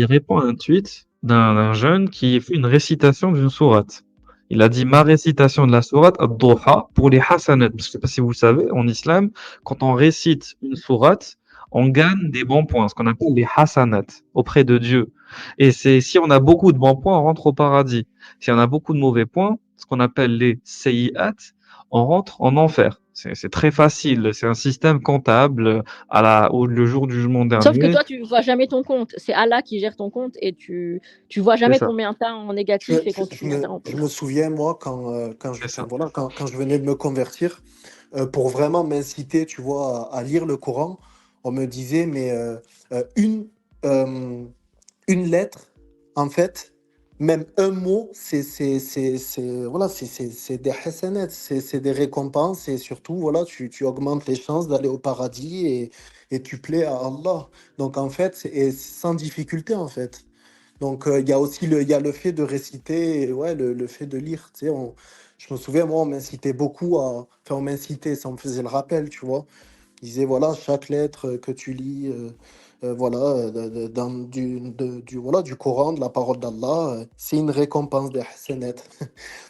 répond à un tweet d'un jeune qui fait une récitation d'une sourate. Il a dit ma récitation de la sourate ad-Duha pour les hasanat. Je ne sais pas si vous le savez, en islam, quand on récite une sourate, on gagne des bons points, ce qu'on appelle les hasanat auprès de Dieu. Et c'est si on a beaucoup de bons points, on rentre au paradis. Si on a beaucoup de mauvais points, ce qu'on appelle les sayyi'at, on rentre en enfer. C'est très facile. C'est un système comptable le jour du jugement Sauf que dernier. toi, tu vois jamais ton compte. C'est Allah qui gère ton compte et tu vois C'est jamais ça. combien t'as en Je, négatif et je- je combien me, t'as en je plus. me souviens, moi, C'est ça. quand je venais de me convertir, pour vraiment m'inciter, tu vois, à lire le Coran, on me disait, mais euh, une, euh, une lettre, en fait, même un mot, voilà, c'est des hasanats, c'est des récompenses et surtout, voilà, tu augmentes les chances d'aller au paradis et tu plais à Allah. Donc, en fait, et sans difficulté, en fait. Donc, il y a aussi il y a le fait de réciter, ouais, le fait de lire. Tu sais, je me souviens, moi, on m'incitait beaucoup enfin, on m'incitait, ça me faisait le rappel, tu vois. Il disait, voilà, chaque lettre que tu lis, voilà, voilà, du Coran, de la parole d'Allah, c'est une récompense des hasanat.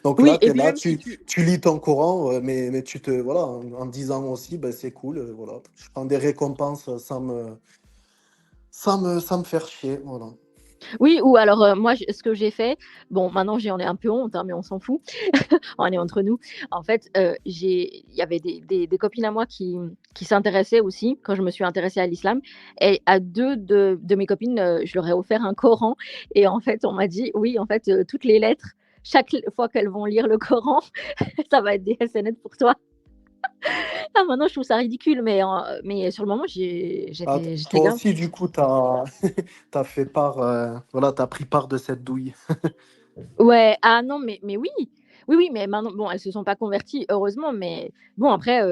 Donc là, Oui, tu et es puis là, même si tu... tu lis ton Coran, mais voilà, en disant aussi, ben, c'est cool, voilà. Je prends des récompenses sans me faire chier, voilà. Oui, ou alors moi, ce que j'ai fait, bon, maintenant j'en ai un peu honte, hein, mais on s'en fout, on est entre nous. En fait, il y avait des copines à moi qui s'intéressaient aussi quand je me suis intéressée à l'islam. Et à deux de mes copines, je leur ai offert un Coran. Et en fait, on m'a dit, oui, en fait, toutes les lettres, chaque fois qu'elles vont lire le Coran, ça va être des SNL pour toi. Ah, maintenant, je trouve ça ridicule, mais sur le moment, Ah, j'étais toi grave. aussi, du coup, t'as fait part, voilà, t'as pris part de cette douille. Ouais, ah non, mais oui. Oui, oui, mais maintenant, bon, elles se sont pas converties, heureusement, mais bon, après,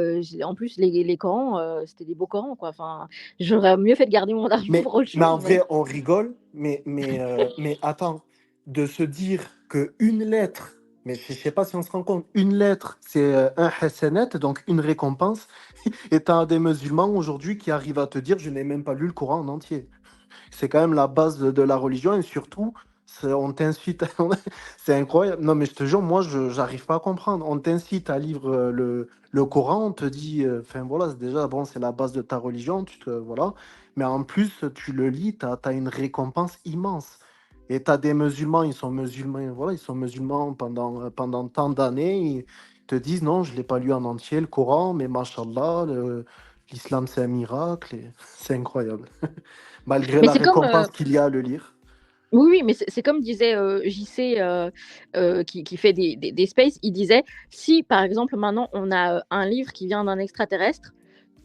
en plus, les Corans, c'était des beaux Corans, quoi. Enfin, j'aurais mieux fait de garder mon argent pour autre Mais chose, en mais vrai, on rigole, mais attends, de se dire que une lettre, mais je sais pas si on se rend compte, une lettre, c'est un hasanat, donc une récompense, et t'as des musulmans aujourd'hui qui arrivent à te dire, je n'ai même pas lu le Coran en entier. C'est quand même la base de la religion et surtout, on t'incite. C'est incroyable. Non, mais je te jure, moi, je j'arrive pas à comprendre. On t'incite à lire le Coran, on te dit, enfin voilà, c'est déjà, bon, c'est la base de ta religion, voilà. Mais en plus, tu le lis, tu as une récompense immense. Et tu as des musulmans, ils sont musulmans, voilà, ils sont musulmans pendant tant d'années. Ils te disent, non, je l'ai pas lu en entier, le Coran, mais mashallah, l'islam, c'est un miracle. Et c'est incroyable. Malgré mais la c'est comme, récompense qu'il y a à le lire. oui, oui, mais c'est comme disait, JC, qui fait des spaces, il disait: «Si, par exemple, maintenant, on a, un livre qui vient d'un extraterrestre,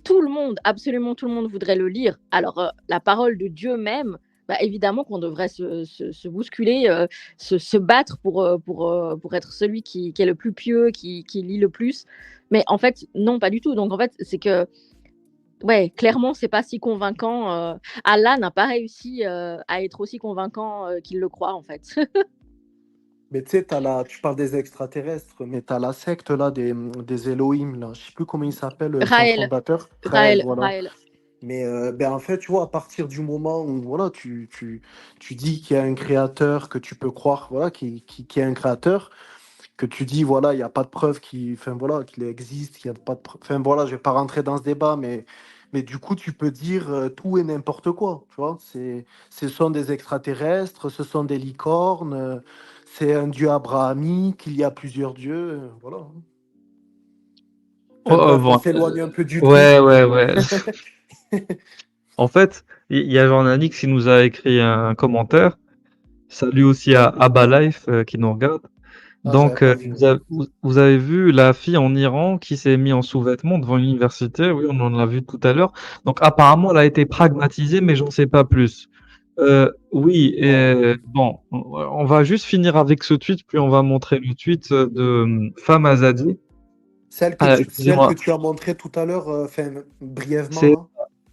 tout le monde, absolument tout le monde voudrait le lire. Alors, la parole de Dieu même, bah, évidemment qu'on devrait se bousculer, se battre pour être celui qui est le plus pieux, qui lit le plus. Mais en fait, non, pas du tout. Donc en fait, c'est que, ouais, clairement, c'est pas si convaincant. Allah n'a pas réussi à être aussi convaincant qu'il le croit, en fait. Mais tu sais, tu parles des extraterrestres, mais tu as la secte là, des Elohim, là. Je sais plus comment il s'appelle, son Raël, fondateur. Raël, Raël, voilà. Raël. Mais ben, en fait, tu vois, à partir du moment où voilà, tu dis qu'il y a un créateur, que tu peux croire voilà, qu'il y a un créateur, que tu dis, voilà, il n'y a pas de preuve enfin, voilà, qu'il existe, il y a pas de preuve. Enfin, voilà, je vais pas rentrer dans ce débat, mais du coup, tu peux dire tout et n'importe quoi, tu vois. Ce sont des extraterrestres, ce sont des licornes, c'est un dieu abrahamique, il y a plusieurs dieux, voilà. Enfin, Oh, bref, on bon. s'éloigne un peu du Ouais, truc. ouais, ouais. En fait, il y a Jean-Anix qui nous a écrit un commentaire. Salut aussi à Abba Life qui nous regarde. Ah, j'avais Donc, pas vu. vous avez vu la fille en Iran qui s'est mise en sous-vêtements devant une université. Oui, on en a vu tout à l'heure. Donc, apparemment, elle a été pragmatisée, mais j'en sais pas plus. Oui, Bon. et bon, on va juste finir avec ce tweet, puis on va montrer le tweet de Femme Azadi. Ah, Celle que excusez-moi, tu as montré tout à l'heure, enfin, brièvement, c'est là.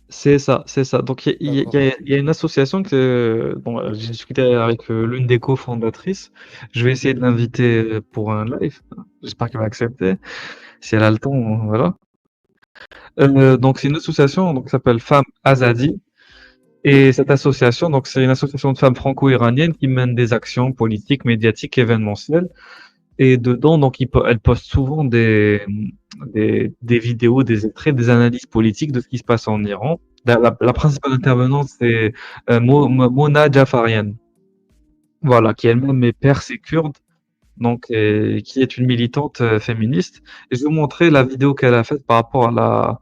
c'est ça, c'est ça. Donc, D'accord. il y a une association que bon, j'ai discuté avec l'une des cofondatrices. Je vais essayer de l'inviter pour un live. J'espère qu'elle va accepter. Si elle a le temps, voilà. Donc, c'est une association donc, qui s'appelle Femmes Azadi. Et cette association, donc, c'est une association de femmes franco-iraniennes qui mène des actions politiques, médiatiques, événementielles. Et dedans, donc, elles postent souvent des vidéos, des extraits, des analyses politiques de ce qui se passe en Iran. La principale intervenante, c'est Mona Jafarian, voilà, qui elle-même est perse et kurde, donc qui est une militante féministe. Et je vais vous montrer la vidéo qu'elle a faite par rapport à la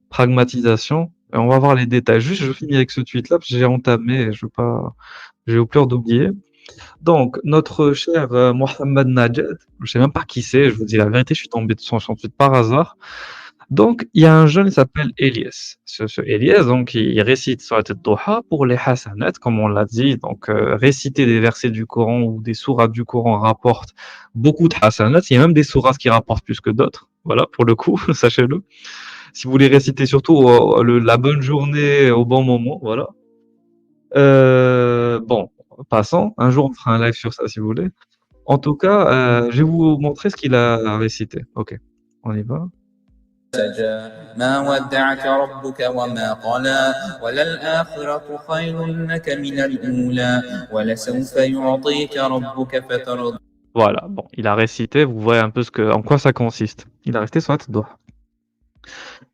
pragmatisation. Et on va voir les détails. Juste, je finis avec ce tweet-là, parce que j'ai entamé, et je veux pas, j'ai eu peur d'oublier. Donc, notre cher Mohamed Najed, je sais même pas qui c'est, je vous dis la vérité, je suis tombé de son tweet par hasard. Donc, il y a un jeune qui s'appelle Elias. Ce Elias, donc, il récite Surat al-Duha pour les hasanat, comme on l'a dit. Donc, réciter des versets du Coran ou des sourates du Coran rapporte beaucoup de hasanat. Il y a même des sourates qui rapportent plus que d'autres. Voilà, pour le coup, sachez-le. Si vous voulez réciter surtout la bonne journée au bon moment, voilà. Bon, passons. Un jour, on fera un live sur ça si vous voulez. En tout cas, je vais vous montrer ce qu'il a récité. Ok, on y va. سجى ما ودعك ربك وما قلى وللآخرة خير لك من الأولى ولسوف يعطيك ربك فترضى. Voilà, bon, il a récité, vous voyez un peu en quoi ça consiste. Il a récité Surat Duha.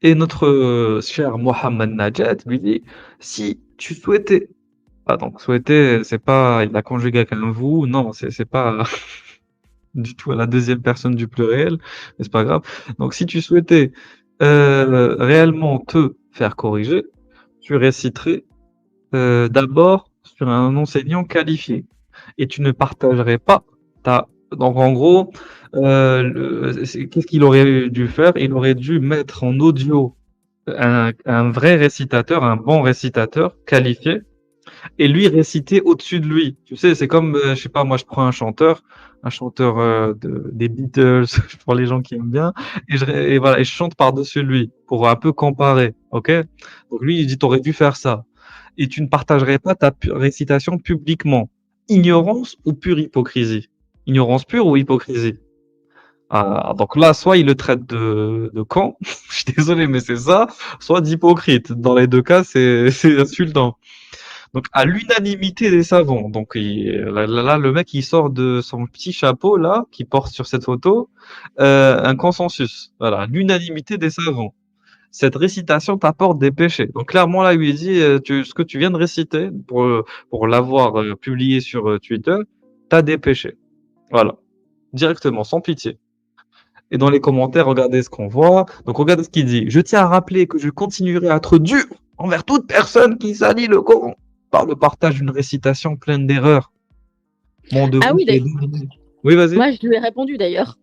Et notre cher Mohamed Najat lui dit, si tu souhaitais, ah donc souhaiter, c'est pas, il a conjugué avec un vous, non, c'est pas du tout à la deuxième personne du pluriel, mais c'est pas grave. Donc si tu souhaitais réellement te faire corriger, tu réciterais d'abord sur un enseignant qualifié et tu ne partagerais pas ta. Donc en gros, qu'est-ce qu'il aurait dû faire? Il aurait dû mettre en audio un vrai récitateur, un bon récitateur qualifié, et lui réciter au-dessus de lui. Tu sais, c'est comme, je sais pas, moi je prends un chanteur des Beatles pour les gens qui aiment bien, et voilà, et je chante par-dessus lui pour un peu comparer, ok? Donc lui il dit t'aurais dû faire ça, et tu ne partagerais pas ta récitation publiquement. Ignorance ou pure hypocrisie? Ignorance pure ou hypocrisie? Ah, donc là, soit il le traite de con, je suis désolé, mais c'est ça, soit d'hypocrite. Dans les deux cas, c'est insultant. Donc à l'unanimité des savants. Donc là, le mec il sort de son petit chapeau là, qui porte sur cette photo, un consensus. Voilà, l'unanimité des savants. Cette récitation t'apporte des péchés. Donc clairement là, il lui dit, ce que tu viens de réciter pour l'avoir publié sur Twitter, t'as des péchés. Voilà, directement, sans pitié. Et dans les commentaires, regardez ce qu'on voit. Donc regardez ce qu'il dit. Je tiens à rappeler que je continuerai à être dur envers toute personne qui salit le Coran par le partage d'une récitation pleine d'erreurs. Mon devoir Ah oui, est d'éliminer. Oui, vas-y. moi je lui ai répondu d'ailleurs.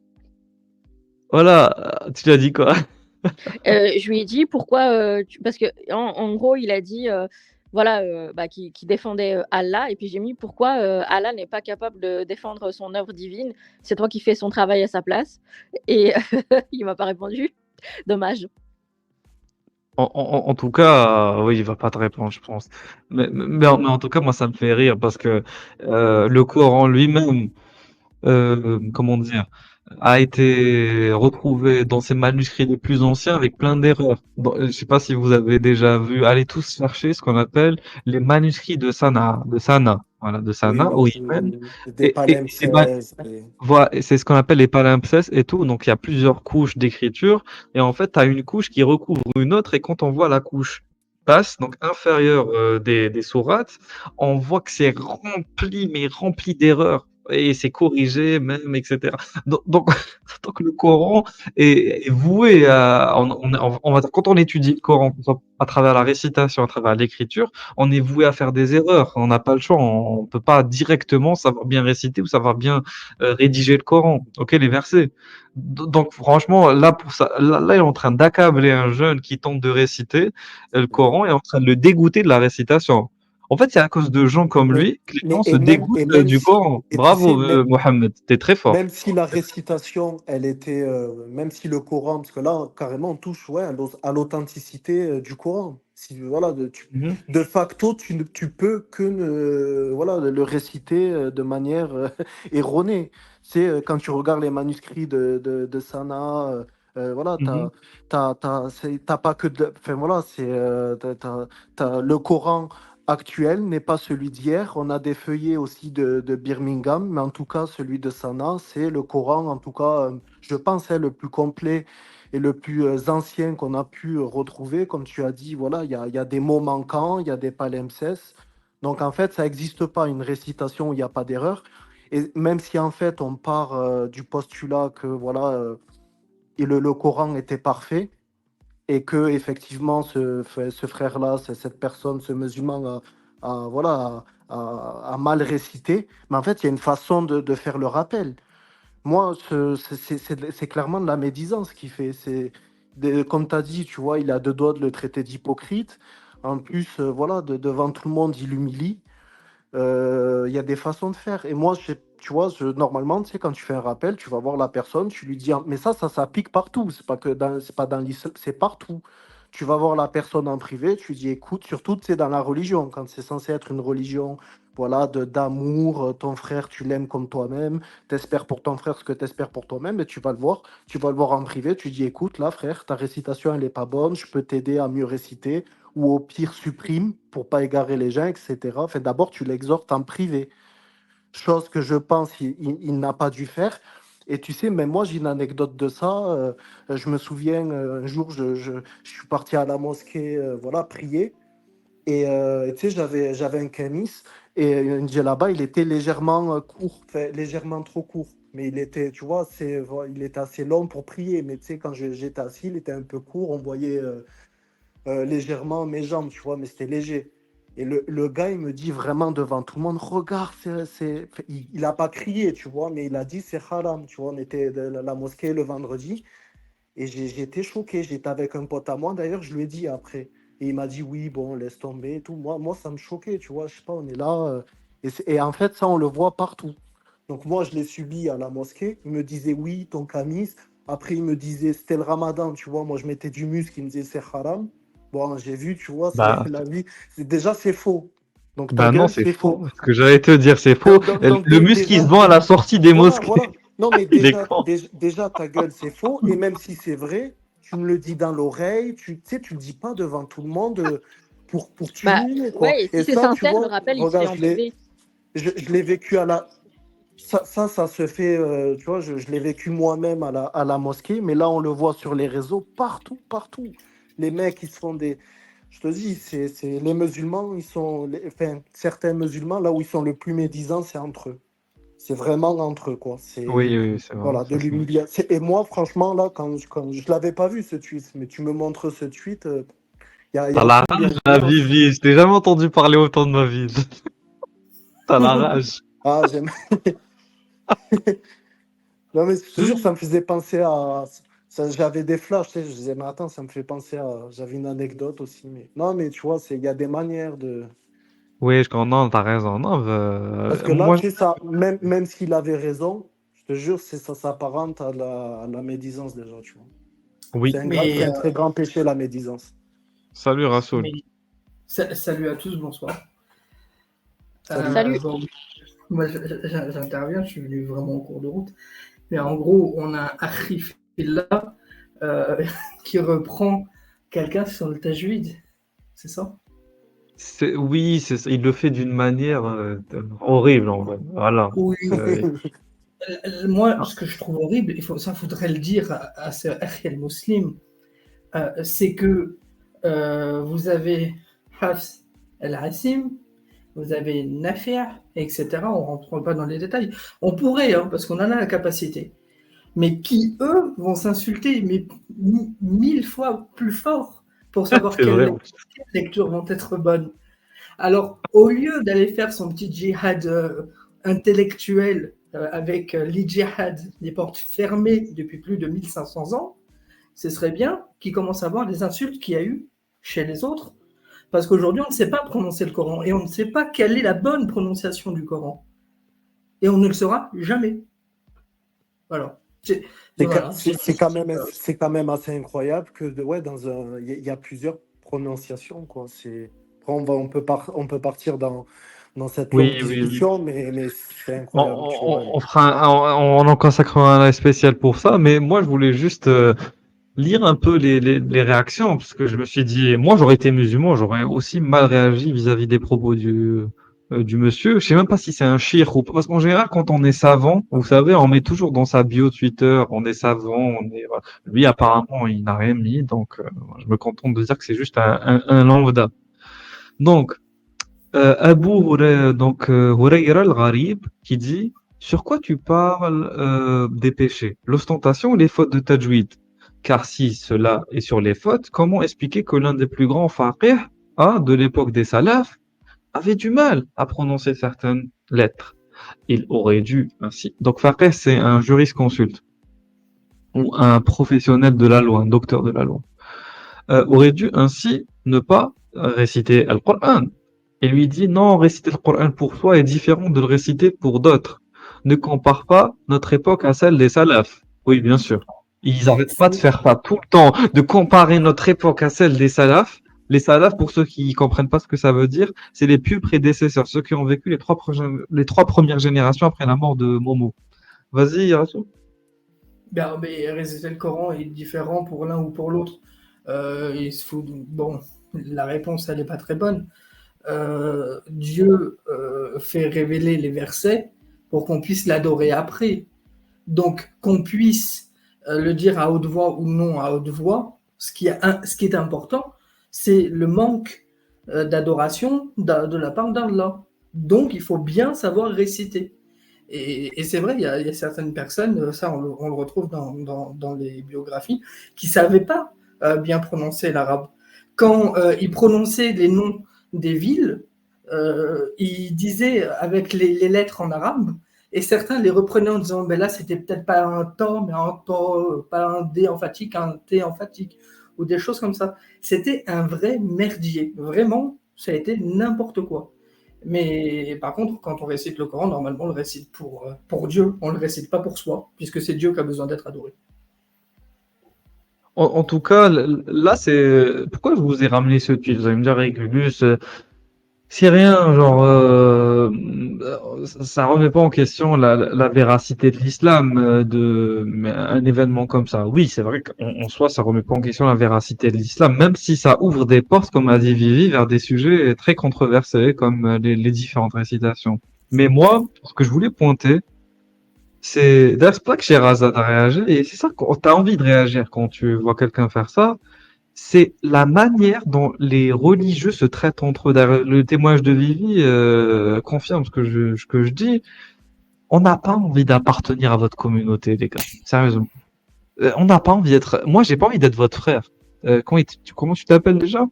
Voilà, tu l'as dit quoi? Je lui ai dit pourquoi, parce que en gros, il a dit voilà, qu'il défendait Allah, et puis j'ai mis pourquoi Allah n'est pas capable de défendre son œuvre divine. C'est toi qui fais son travail à sa place. Et il m'a pas répondu. Dommage. En tout cas, oui, il va pas te répondre, je pense. Mais en tout cas, moi, ça me fait rire parce que le Coran lui-même, comment dire, a été retrouvé dans ses manuscrits les plus anciens avec plein d'erreurs. Bon, je sais pas si vous avez déjà vu, allez tous chercher ce qu'on appelle les manuscrits de Sanaa, voilà, de Oui, Sanaa au Yémen. des Et ces ma- palimpsestes. voilà, et c'est ce qu'on appelle les palimpsestes et tout. Donc il y a plusieurs couches d'écriture et en fait, tu as une couche qui recouvre une autre et quand on voit la couche basse, donc inférieure des sourates, on voit que c'est rempli, mais rempli d'erreurs et c'est corrigé même, etc. Donc, donc le Coran est voué à, on va dire, quand on étudie le Coran, que ce soit à travers la récitation, à travers l'écriture, on est voué à faire des erreurs. On n'a pas le choix. On peut pas directement savoir bien réciter ou savoir bien rédiger le Coran. Ok, les versets. Donc franchement, là pour ça, là, il est en train d'accabler un jeune qui tente de réciter le Coran et est en train de le dégoûter de la récitation. En fait, c'est à cause de gens comme Mais, lui que les gens se dégoûtent même du si, Coran. et tu sais, Bravo, Mohamed, t'es très fort. même si la récitation, elle était, même si le Coran, parce que là, carrément, on touche ouais, à l'authenticité du Coran. Si, voilà, Mhm. de facto, tu peux que voilà, le réciter de manière erronée. C'est quand tu regardes les manuscrits de Sanaa, voilà, Mhm. t'as pas que de. Enfin, voilà, le Coran actuel n'est pas celui d'hier. On a des feuillets aussi de Birmingham, mais en tout cas, celui de Sanaa, c'est le Coran, en tout cas, je pense, le plus complet et le plus ancien qu'on a pu retrouver. Comme tu as dit, voilà, il y a des mots manquants, il y a des palimpsestes. Donc en fait, ça n'existe pas une récitation où il n'y a pas d'erreur. Et même si en fait on part du postulat que voilà, et le Coran était parfait et que effectivement ce frère-là, cette personne, ce musulman voilà, a mal récité, mais en fait il y a une façon de faire le rappel. Moi, c'est clairement de la médisance qu'il fait. Comme tu as dit, tu vois, il a deux doigts de le traiter d'hypocrite. En plus, voilà, devant tout le monde, il l'humilie. Il y a des façons de faire. Et moi, tu vois, normalement, tu sais, quand tu fais un rappel, tu vas voir la personne, tu lui dis, mais ça s'applique partout. C'est pas dans l'islam, c'est partout. Tu vas voir la personne en privé, tu lui dis, écoute, surtout, c'est dans la religion, quand c'est censé être une religion, voilà, d'amour, ton frère, tu l'aimes comme toi-même, t'espères pour ton frère ce que t'espères pour toi-même, et tu vas le voir en privé, tu dis, écoute, là, frère, ta récitation, elle est pas bonne, je peux t'aider à mieux réciter, ou au pire supprime pour pas égarer les gens, etc. Enfin, d'abord, tu l'exhortes en privé, chose que je pense il n'a pas dû faire. Et tu sais, même moi, j'ai une anecdote de ça. Je me souviens, un jour, je suis parti à la mosquée, voilà, prier. Et tu sais, j'avais un camis et un djellaba, il était légèrement court, enfin, légèrement trop court. Mais il était, tu vois, il était assez long pour prier. Mais tu sais, quand j'étais assis, il était un peu court. On voyait légèrement mes jambes, tu vois, mais c'était léger. Et le gars, il me dit vraiment devant tout le monde, regarde, il a pas crié, tu vois, mais il a dit c'est haram, tu vois, on était de la mosquée le vendredi, et j'étais choqué, j'étais avec un pote à moi, d'ailleurs, je lui ai dit après, et il m'a dit oui, bon, laisse tomber et tout, moi ça me choquait, tu vois, je sais pas, on est là, et en fait, ça, on le voit partout. Donc moi, je l'ai subi à la mosquée, il me disait oui, ton camis, après il me disait c'était le ramadan, tu vois, moi je mettais du muscle, il me disait c'est haram. Bon, j'ai vu, tu vois, c'est Bah, la vie. Déjà, c'est faux. Donc, ta bah non, gueule, c'est c'est faux. faux. Ce que j'allais te dire, c'est faux. Le muscle qui se Déjà, vend à la sortie des voilà, voilà. mosquées, Non, mais il est quand? déjà, ta gueule, c'est faux. Et même si c'est vrai, tu me le dis dans l'oreille, tu sais, tu le dis pas devant tout le monde pour Bah, t'humilier, quoi. ouais, et si Et c'est ça, tu sincère, le vois, rappel, il se fait regarde, en privé. je l'ai vécu à la. Ça se fait, tu vois, je l'ai vécu moi-même à la mosquée, mais là, on le voit sur les réseaux, partout, partout. Les mecs, ils se font des. Je te dis, les musulmans, enfin, certains musulmans, là où ils sont le plus médisants, c'est entre eux. C'est vraiment entre eux, quoi. Oui, oui, c'est vrai. Voilà, de Ça, c'est vrai. l'humiliation. Et moi, franchement, là, quand je l'avais pas vu, ce tweet, mais tu me montres ce tweet, y T'as a la aucune rage, la bienveillance. Vivi. Je t'ai jamais entendu parler autant de ma vie. T'as la rage. Ah, j'aime. Non, mais je te jure, ça me faisait penser à. J'avais des flashs, tu sais, je disais, mais attends, ça me fait penser à. J'avais une anecdote aussi, mais. Non, mais tu vois, il y a des manières de. Oui, non, t'as raison. Non, Parce que là, moi, tu sais, ça, même s'il avait raison, je te jure, ça s'apparente à la médisance déjà, tu vois. oui. C'est Mais, un très grand péché, la médisance. Salut, Rassoul. mais salut à tous, bonsoir. Salut. Salut. Bon, moi, j'interviens, je suis venu vraiment en cours de route. Mais en gros, on a un Arif là qui reprend quelqu'un sur le tajwid, c'est ça? Oui, il le fait d'une manière horrible, en vrai. Voilà. Oui. C'est- Moi, ah, ce que je trouve horrible, ça faudrait le dire à ce Arif muslim, c'est que vous avez Hafs al-Asim, vous avez Nafi', etc. On ne rentre pas dans les détails. On pourrait, hein, parce qu'on en a la capacité. Mais qui, eux, vont s'insulter, mais 1000 fois plus fort pour savoir c'est vrai. quelles lectures vont être bonnes. Alors, au lieu d'aller faire son petit djihad intellectuel avec l'idjihad, des portes fermées depuis plus de 1500 ans, ce serait bien qu'il commence à voir les insultes qu'il y a eu chez les autres. Parce qu'aujourd'hui, on ne sait pas prononcer le Coran et on ne sait pas quelle est la bonne prononciation du Coran. Et on ne le saura jamais. Voilà. Voilà. C'est quand même assez incroyable que, ouais, il y a plusieurs prononciations, quoi. Après, on peut partir dans cette longue Oui, oui, oui. discussion, mais c'est incroyable, tu vois. On fera on en consacrera un live spécial pour ça, mais moi, je voulais juste lire un peu les réactions, parce que je me suis dit, moi, j'aurais été musulman, j'aurais aussi mal réagi vis-à-vis des propos du monsieur. Je sais même pas si c'est un shir ou pas. Parce qu'en général, quand on est savant, vous savez, on met toujours dans sa bio Twitter, on est savant, voilà. Lui, apparemment, il n'a rien mis. Donc, je me contente de dire que c'est juste un lambda. Donc, Hurayra al-Gharib qui dit sur quoi tu parles des péchés, l'ostentation ou les fautes de tajwid? Car si cela est sur les fautes, comment expliquer que l'un des plus grands faqih de l'époque des salafs avait du mal à prononcer certaines lettres? Il aurait dû ainsi. Donc faqih, c'est un jurisconsulte ou un professionnel de la loi, un docteur de la loi. Aurait dû ainsi ne pas réciter le Coran. Et lui dit non, réciter le Coran pour soi est différent de le réciter pour d'autres. Ne compare pas notre époque à celle des salafs. Oui, bien sûr. Ils n'arrêtent pas de faire ça tout le temps, de comparer notre époque à celle des salafs. Les salafs, pour ceux qui comprennent pas ce que ça veut dire, c'est les pieux prédécesseurs, ceux qui ont vécu les trois premières générations après la mort de Momo. Vas-y, Rassou. Ben, mais réciter le Coran est différent pour l'un ou pour l'autre. Bon, la réponse, elle n'est pas très bonne. Dieu fait révéler les versets pour qu'on puisse l'adorer après. Donc, qu'on puisse le dire à haute voix ou non à haute voix, ce qui est important, c'est le manque d'adoration de la part d'Allah. Donc, il faut bien savoir réciter. Et c'est vrai, il y a certaines personnes, ça on le retrouve dans les biographies, qui ne savaient pas bien prononcer l'arabe. Quand ils prononçaient les noms des villes, ils disaient avec les lettres en arabe, et certains les reprenaient en disant ben là, c'était peut-être pas un temps, mais un temps, pas un D emphatique, un T emphatique, ou des choses comme ça. C'était un vrai merdier. Vraiment, ça a été n'importe quoi. Mais par contre, quand on récite le Coran, normalement, on le récite pour Dieu, on ne le récite pas pour soi, puisque c'est Dieu qui a besoin d'être adoré. En tout cas, là, c'est pourquoi je vous ai ramené ce tweet. Vous allez me dire, Régulus, c'est rien, genre, ça remet pas en question la véracité de l'islam, mais un événement comme ça. Oui, c'est vrai qu'en soi, ça remet pas en question la véracité de l'islam, même si ça ouvre des portes, comme a dit Vivi, vers des sujets très controversés, comme les différentes récitations. Mais moi, ce que je voulais pointer, d'ailleurs, c'est pas que Sherazade a réagi, et c'est ça quand t'as envie de réagir quand tu vois quelqu'un faire ça, c'est la manière dont les religieux se traitent entre eux. D'ailleurs, le témoignage de Vivi confirme ce que je dis. On n'a pas envie d'appartenir à votre communauté, les gars. Sérieusement. On n'a pas envie d'être. Moi, j'ai pas envie d'être votre frère. Comment tu t'appelles déjà?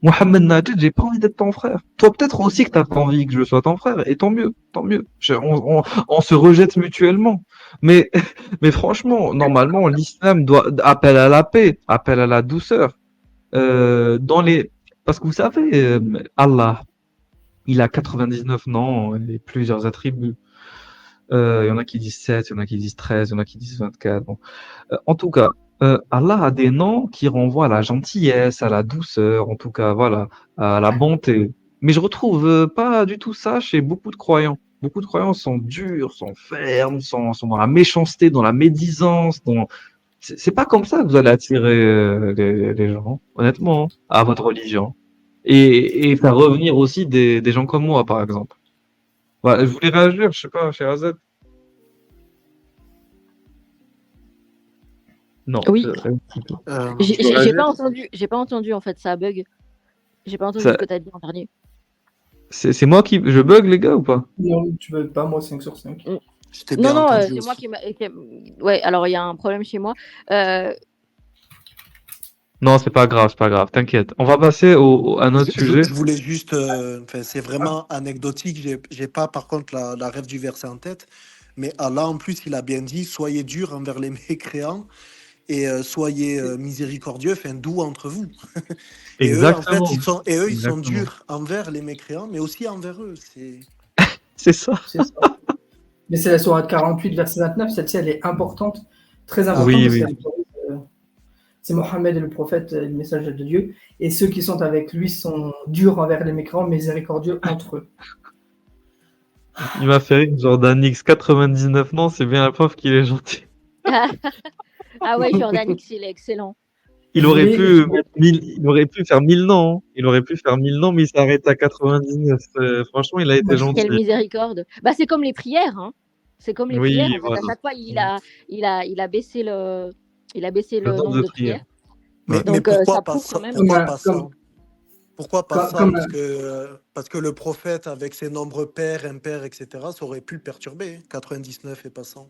Mohamed Najed, j'ai pas envie d'être ton frère. Toi, peut-être aussi que t'as pas envie que je sois ton frère, et tant mieux, tant mieux. On se rejette mutuellement. Mais, mais franchement, normalement, l'islam doit appelle à la paix, appelle à la douceur. Dans les, parce que vous savez, Allah, il a 99 noms et plusieurs attributs. Il y en a qui disent 7, il y en a qui disent 13, il y en a qui disent 24. Bon. En tout cas, Allah a des noms qui renvoient à la gentillesse, à la douceur, en tout cas, voilà, à la bonté. Mais je retrouve pas du tout ça chez beaucoup de croyants. Beaucoup de croyants sont durs, sont fermes, sont dans la méchanceté, dans la médisance. C'est pas comme ça que vous allez attirer les gens, honnêtement, hein, à votre religion. Et faire revenir aussi des gens comme moi, par exemple. Voilà, je voulais réagir, je sais pas, chez AZ. Non. Oui. J'ai réagir pas entendu en fait, ça bug. J'ai pas entendu Ça- ce que t'as dit en dernier. C'est moi qui. Je bug, les gars, ou pas? Non, tu veux pas, moi 5 sur 5. Je t'ai bien Non, entendu c'est aussi. moi Ouais, alors il y a un problème chez moi. Non, c'est pas grave, t'inquiète. On va passer à notre sujet. Je voulais juste, c'est vraiment anecdotique. J'ai pas par contre la rêve du verset en tête, mais Allah en plus il a bien dit soyez durs envers les mécréants et soyez miséricordieux, enfin doux entre vous. Et eux en fait Exactement. ils sont Exactement. durs envers les mécréants, mais aussi envers eux. C'est ça. C'est ça. Mais c'est la sourate 48, verset 29, celle-ci elle est importante, très importante, Oui, parce oui. qu'elle c'est Mohammed le prophète, le message de Dieu, et ceux qui sont avec lui sont durs envers les mécréants, miséricordieux entre eux. Il m'a fait rire, Jordan X 99. Non, c'est bien la preuve qu'il est gentil. Ah ouais, Jordan X, il est excellent. Il aurait pu mettre 1000, il aurait pu faire 1000 noms, hein. Il aurait pu faire 1000 noms, mais il s'arrête à 99. Franchement, il a été Moi, Quelle gentil. miséricorde. Bah, c'est comme les prières, hein. C'est comme les prières. Oui, En fait, à voilà. chaque fois, il a baissé Le le nombre nombre de de prières. prières. Mais, Ouais. mais Donc, ça pourquoi pas prouve quand ça? même. comme, Pourquoi un- pas comme, ça? Pourquoi pas comme, ça? comme Parce que le prophète, avec ses nombres pairs, impairs, etc., ça aurait pu le perturber. 99 et pas 100.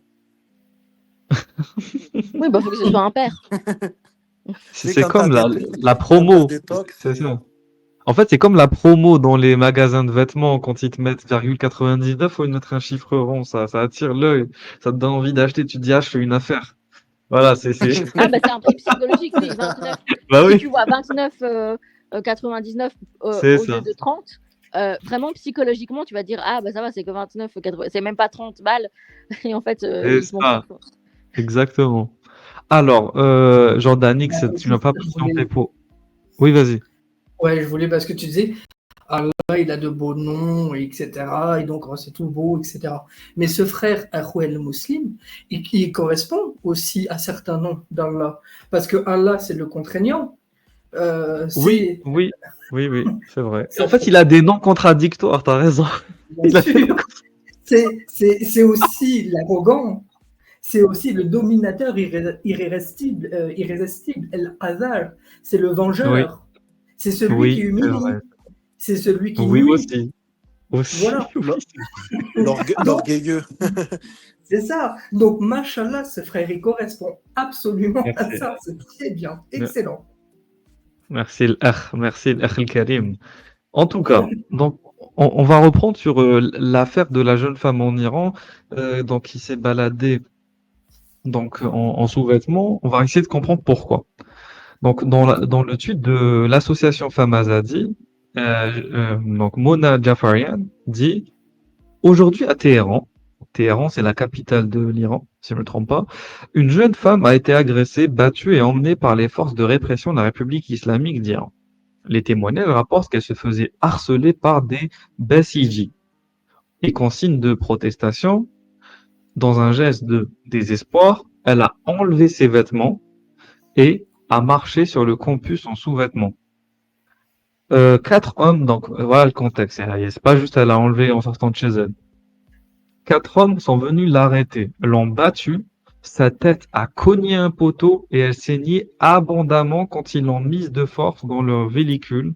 Oui, bah, faut que ce soit un père. Tu C'est sais, c'est comme la quand t'as promo. des tocs, C'est c'est. ça. En fait, c'est comme la promo dans les magasins de vêtements. Quand ils te mettent 99, faut y mettre un chiffre rond. Ça attire l'œil. Ça te donne envie d'acheter. Tu te dis, ah, je fais une affaire. Voilà, c'est. Ah, bah, c'est un prix psychologique, oui. 29. Bah Si oui, tu vois 29, 99 c'est au lieu ça. de 30, vraiment psychologiquement, tu vas dire, ah, bah, ça va, c'est que 29, 80. C'est même pas 30 balles. Et en fait, C'est ils se montrent. ça. Exactement. Alors, Jordanix, tu n'as pas je pris ton voulais, tempo. Oui, vas-y. ouais, je voulais parce que tu disais, Allah, il a de beaux noms, etc. Et donc, c'est tout beau, etc. Mais ce frère, Ahouel Muslim, il correspond aussi à certains noms d'Allah. Parce que Allah, c'est le contraignant. Oui, C'est, oui, oui, oui, c'est vrai. Et en ça fait, fait, il a des noms contradictoires, t'as raison. bien Il a des noms sûr. C'est aussi l'arrogant. C'est aussi le dominateur irrésistible, El Hazar. C'est le Oui, vengeur. C'est celui qui oui, c'est humilie. vrai. C'est celui qui Oui, nuit. aussi. Aussi, Voilà. oui. Donc, L'orgueilleux. c'est ça. Donc, machallah, ce frère, il correspond absolument à Merci. ça. C'est très bien. Excellent. Merci l'akh al-Karim. En tout cas, donc, on va reprendre sur l'affaire de la jeune femme en Iran, donc, qui s'est baladée donc, en sous-vêtements. On va essayer de comprendre pourquoi. Donc, dans le tweet de l'association Femmes Azadi, donc Mona Jafarian dit aujourd'hui à Téhéran, Téhéran c'est la capitale de l'Iran, si je ne me trompe pas, une jeune femme a été agressée, battue et emmenée par les forces de répression de la République islamique d'Iran. Les témoignages rapportent qu'elle se faisait harceler par des Basiji. Et qu'en signe de protestation, dans un geste de désespoir, elle a enlevé ses vêtements et a marché sur le campus en sous-vêtements. Quatre hommes, donc voilà le contexte. C'est pas juste elle a enlevé en sortant de chez elle. Quatre hommes sont venus l'arrêter, l'ont battue, sa tête a cogné un poteau et elle saignait abondamment quand ils l'ont mise de force dans leur véhicule.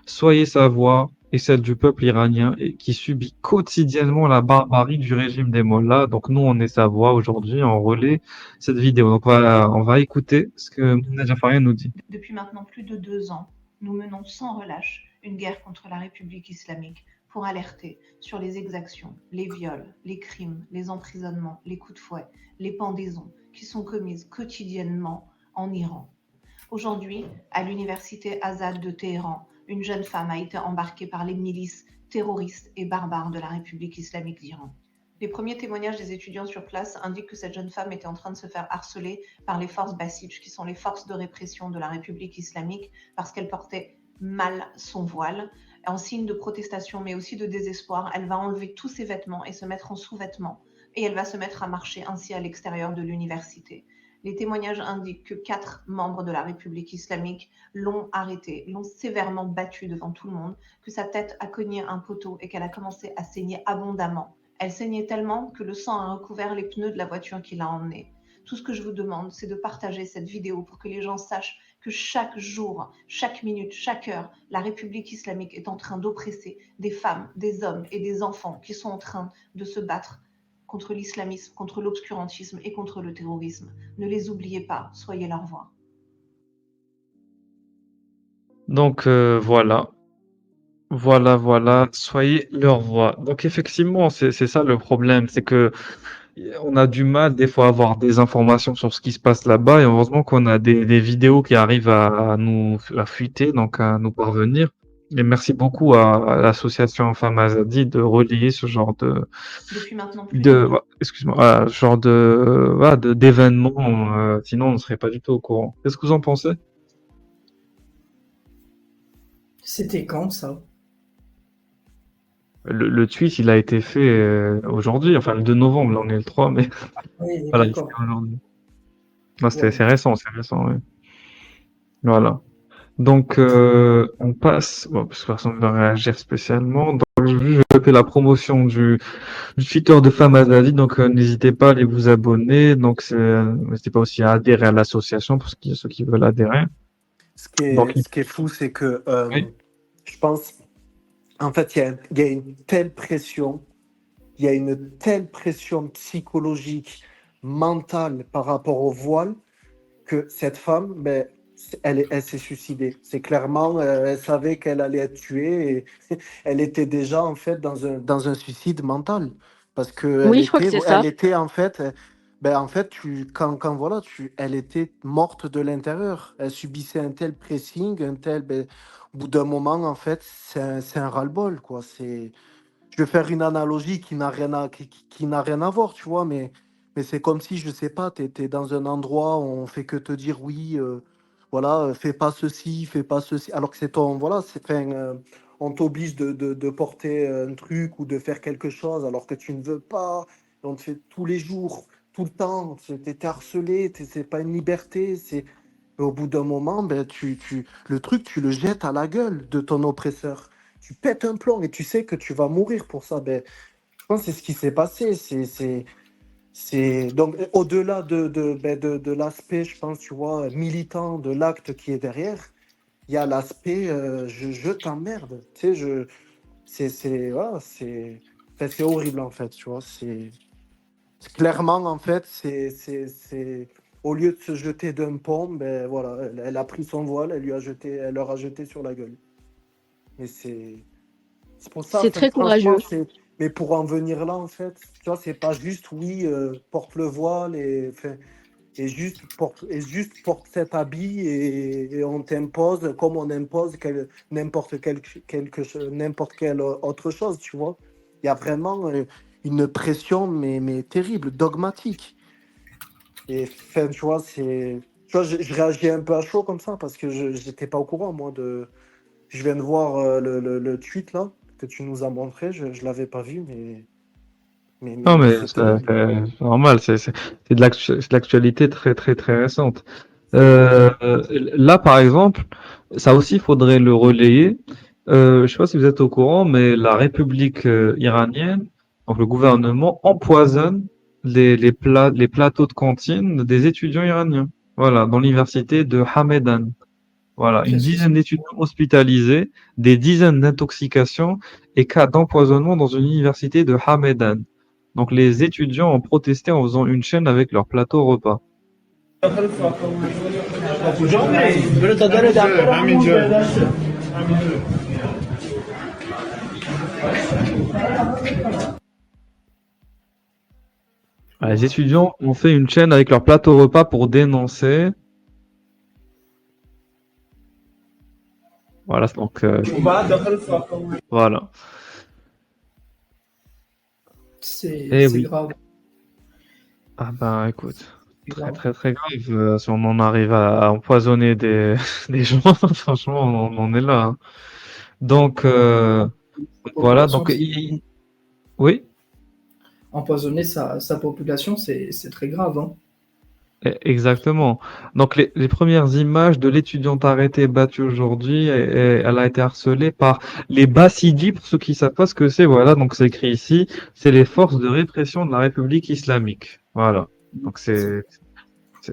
Soyez sa voix et celle du peuple iranien et qui subit quotidiennement la barbarie du régime des mollahs. Donc nous, on est sa voix aujourd'hui, on relaie cette vidéo. Donc voilà, on va écouter ce que Mouna Jafarian nous dit. Depuis maintenant plus de 2 ans, nous menons sans relâche une guerre contre la République islamique pour alerter sur les exactions, les viols, les crimes, les emprisonnements, les coups de fouet, les pendaisons qui sont commises quotidiennement en Iran. Aujourd'hui, à l'université Azad de Téhéran, une jeune femme a été embarquée par les milices terroristes et barbares de la République islamique d'Iran. Les premiers témoignages des étudiants sur place indiquent que cette jeune femme était en train de se faire harceler par les forces Basij, qui sont les forces de répression de la République islamique, parce qu'elle portait mal son voile. En signe de protestation, mais aussi de désespoir, elle va enlever tous ses vêtements et se mettre en sous-vêtements, et elle va se mettre à marcher ainsi à l'extérieur de l'université. Les témoignages indiquent que 4 membres de la République islamique l'ont arrêtée, l'ont sévèrement battue devant tout le monde, que sa tête a cogné un poteau et qu'elle a commencé à saigner abondamment. Elle saignait tellement que le sang a recouvert les pneus de la voiture qui l'a emmenée. Tout ce que je vous demande, c'est de partager cette vidéo pour que les gens sachent que chaque jour, chaque minute, chaque heure, la République islamique est en train d'oppresser des femmes, des hommes et des enfants qui sont en train de se battre contre l'islamisme, contre l'obscurantisme et contre le terrorisme. Ne les oubliez pas, soyez leur voix. Donc voilà. Voilà, soyez leur voix. Donc effectivement, c'est ça le problème, c'est que on a du mal des fois à avoir des informations sur ce qui se passe là-bas et heureusement qu'on a des vidéos qui arrivent à nous à fuiter, donc à nous parvenir. Et merci beaucoup à l'association Femmes Azadi de relayer ce genre Depuis maintenant plus de excuse-moi, ce genre voilà, d'événements, sinon on ne serait pas du tout au courant. Qu'est-ce que vous en pensez? C'était quand ça? Le tweet, il a été fait aujourd'hui, enfin le 2 novembre, là on est le 3, mais Oui, voilà, d'accord. c'était aujourd'hui. Ouais. C'est récent, oui. Voilà. Donc, on passe, bon, parce que personne ne va réagir spécialement. Donc, je fais la promotion du Twitter de Femmes Azadi, donc n'hésitez pas à aller vous abonner. Donc, n'hésitez pas aussi à adhérer à l'association pour ceux qui veulent adhérer. Donc, Ce qui est fou, c'est que oui, je pense, en fait, il y a une telle pression, il y a une telle pression psychologique, mentale par rapport au voile que cette femme, ben, elle s'est suicidée. C'est clairement, elle savait qu'elle allait être tuée et elle était déjà en fait dans un suicide mental parce que Oui, je crois que c'est elle ça. était en fait, ben en fait, quand voilà, elle était morte de l'intérieur. Elle subissait un tel pressing, un tel, ben, au bout d'un moment, en fait, c'est un ras-le-bol, quoi. Je vais faire une analogie qui n'a rien qui n'a rien à voir, tu vois, mais c'est comme si, je sais pas, tu étais dans un endroit où on fait que te dire oui, voilà, fais pas ceci, fais pas ceci, alors que c'est ton, voilà, enfin, on t'oblige de porter un truc ou de faire quelque chose alors que tu ne veux pas, et on te fait tous les jours, tout le temps, t'es harcelé, c'est pas une liberté, c'est au bout d'un moment, ben, le truc, tu le jettes à la gueule de ton oppresseur. Tu pètes un plomb et tu sais que tu vas mourir pour ça. Ben, je pense que c'est ce qui s'est passé. Donc, au-delà de l'aspect, je pense, tu vois, militant de l'acte qui est derrière, il y a l'aspect je t'emmerde. Tu sais, voilà, enfin, c'est horrible en fait, tu vois. Clairement, en fait, au lieu de se jeter d'un pont, ben voilà, elle a pris son voile, elle leur a jeté sur la gueule. Mais c'est pour ça, C'est enfin, très franchement, courageux. mais pour en venir là, en fait, tu vois, c'est pas juste, oui, porte le voile enfin, et juste porte cet habit et on t'impose comme on impose n'importe quelle autre chose, tu vois. Il y a vraiment une pression, mais terrible, dogmatique. Et enfin, tu vois, je réagis un peu à chaud comme ça parce que je n'étais pas au courant, moi, de. Je viens de voir le tweet là que tu nous as montré, je ne l'avais pas vu, non, mais mais c'est terrible. c'est normal, c'est de l'actualité très, très, très récente. Là, par exemple, ça aussi, il faudrait le relayer. Je sais pas si vous êtes au courant, mais la République iranienne, donc le gouvernement, empoisonne les plateaux de cantine des étudiants iraniens. Voilà, dans l'université de Hamedan. Voilà, une Qu'est-ce que dizaine c'est? d'étudiants hospitalisés, des dizaines d'intoxications et cas d'empoisonnement dans une université de Hamedan. Donc les étudiants ont protesté en faisant une chaîne avec leur plateau repas. Les étudiants ont fait une chaîne avec leur plateau repas pour dénoncer. Voilà, donc voilà. Eh C'est oui. grave. Ah ben écoute, C'est très grave. très très grave. Si on en arrive à empoisonner des gens, franchement, on en est là, hein. Donc La voilà. population, Donc oui. empoisonner sa population, c'est très grave, hein. Exactement. Donc les premières images de l'étudiante arrêtée et battue aujourd'hui, elle a été harcelée par les Bassidis, pour ceux qui savent pas ce que c'est, voilà, donc c'est écrit ici, c'est les forces de répression de la République islamique. Voilà. Donc C'est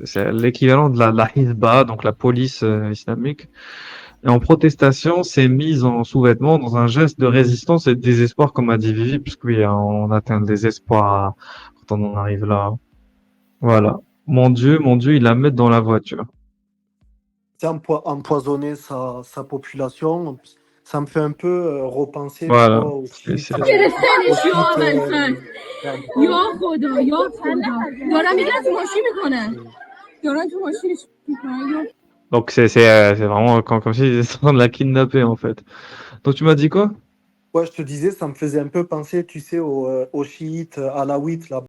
c'est l'équivalent de la Hizba, donc la police islamique. Et en protestation, c'est mise en sous-vêtements dans un geste de résistance et de désespoir, comme a dit Vivi, puisque oui, on atteint le désespoir quand on en arrive là. Voilà. Mon Dieu, ils la mettent dans la voiture. C'est empoisonner sa population. Ça me fait un peu repenser, tu Voilà. vois, au C'est site. la- Au site یا خدا یا خدا دارم میگن تو ماشین میکنن دارن تو ماشینش میکنن Donc c'est vraiment comme si ils étaient en train de la kidnapper en fait. Donc tu m'as dit quoi? Ouais, je te disais, ça me faisait un peu penser, tu sais, aux chiites, alaouites, là.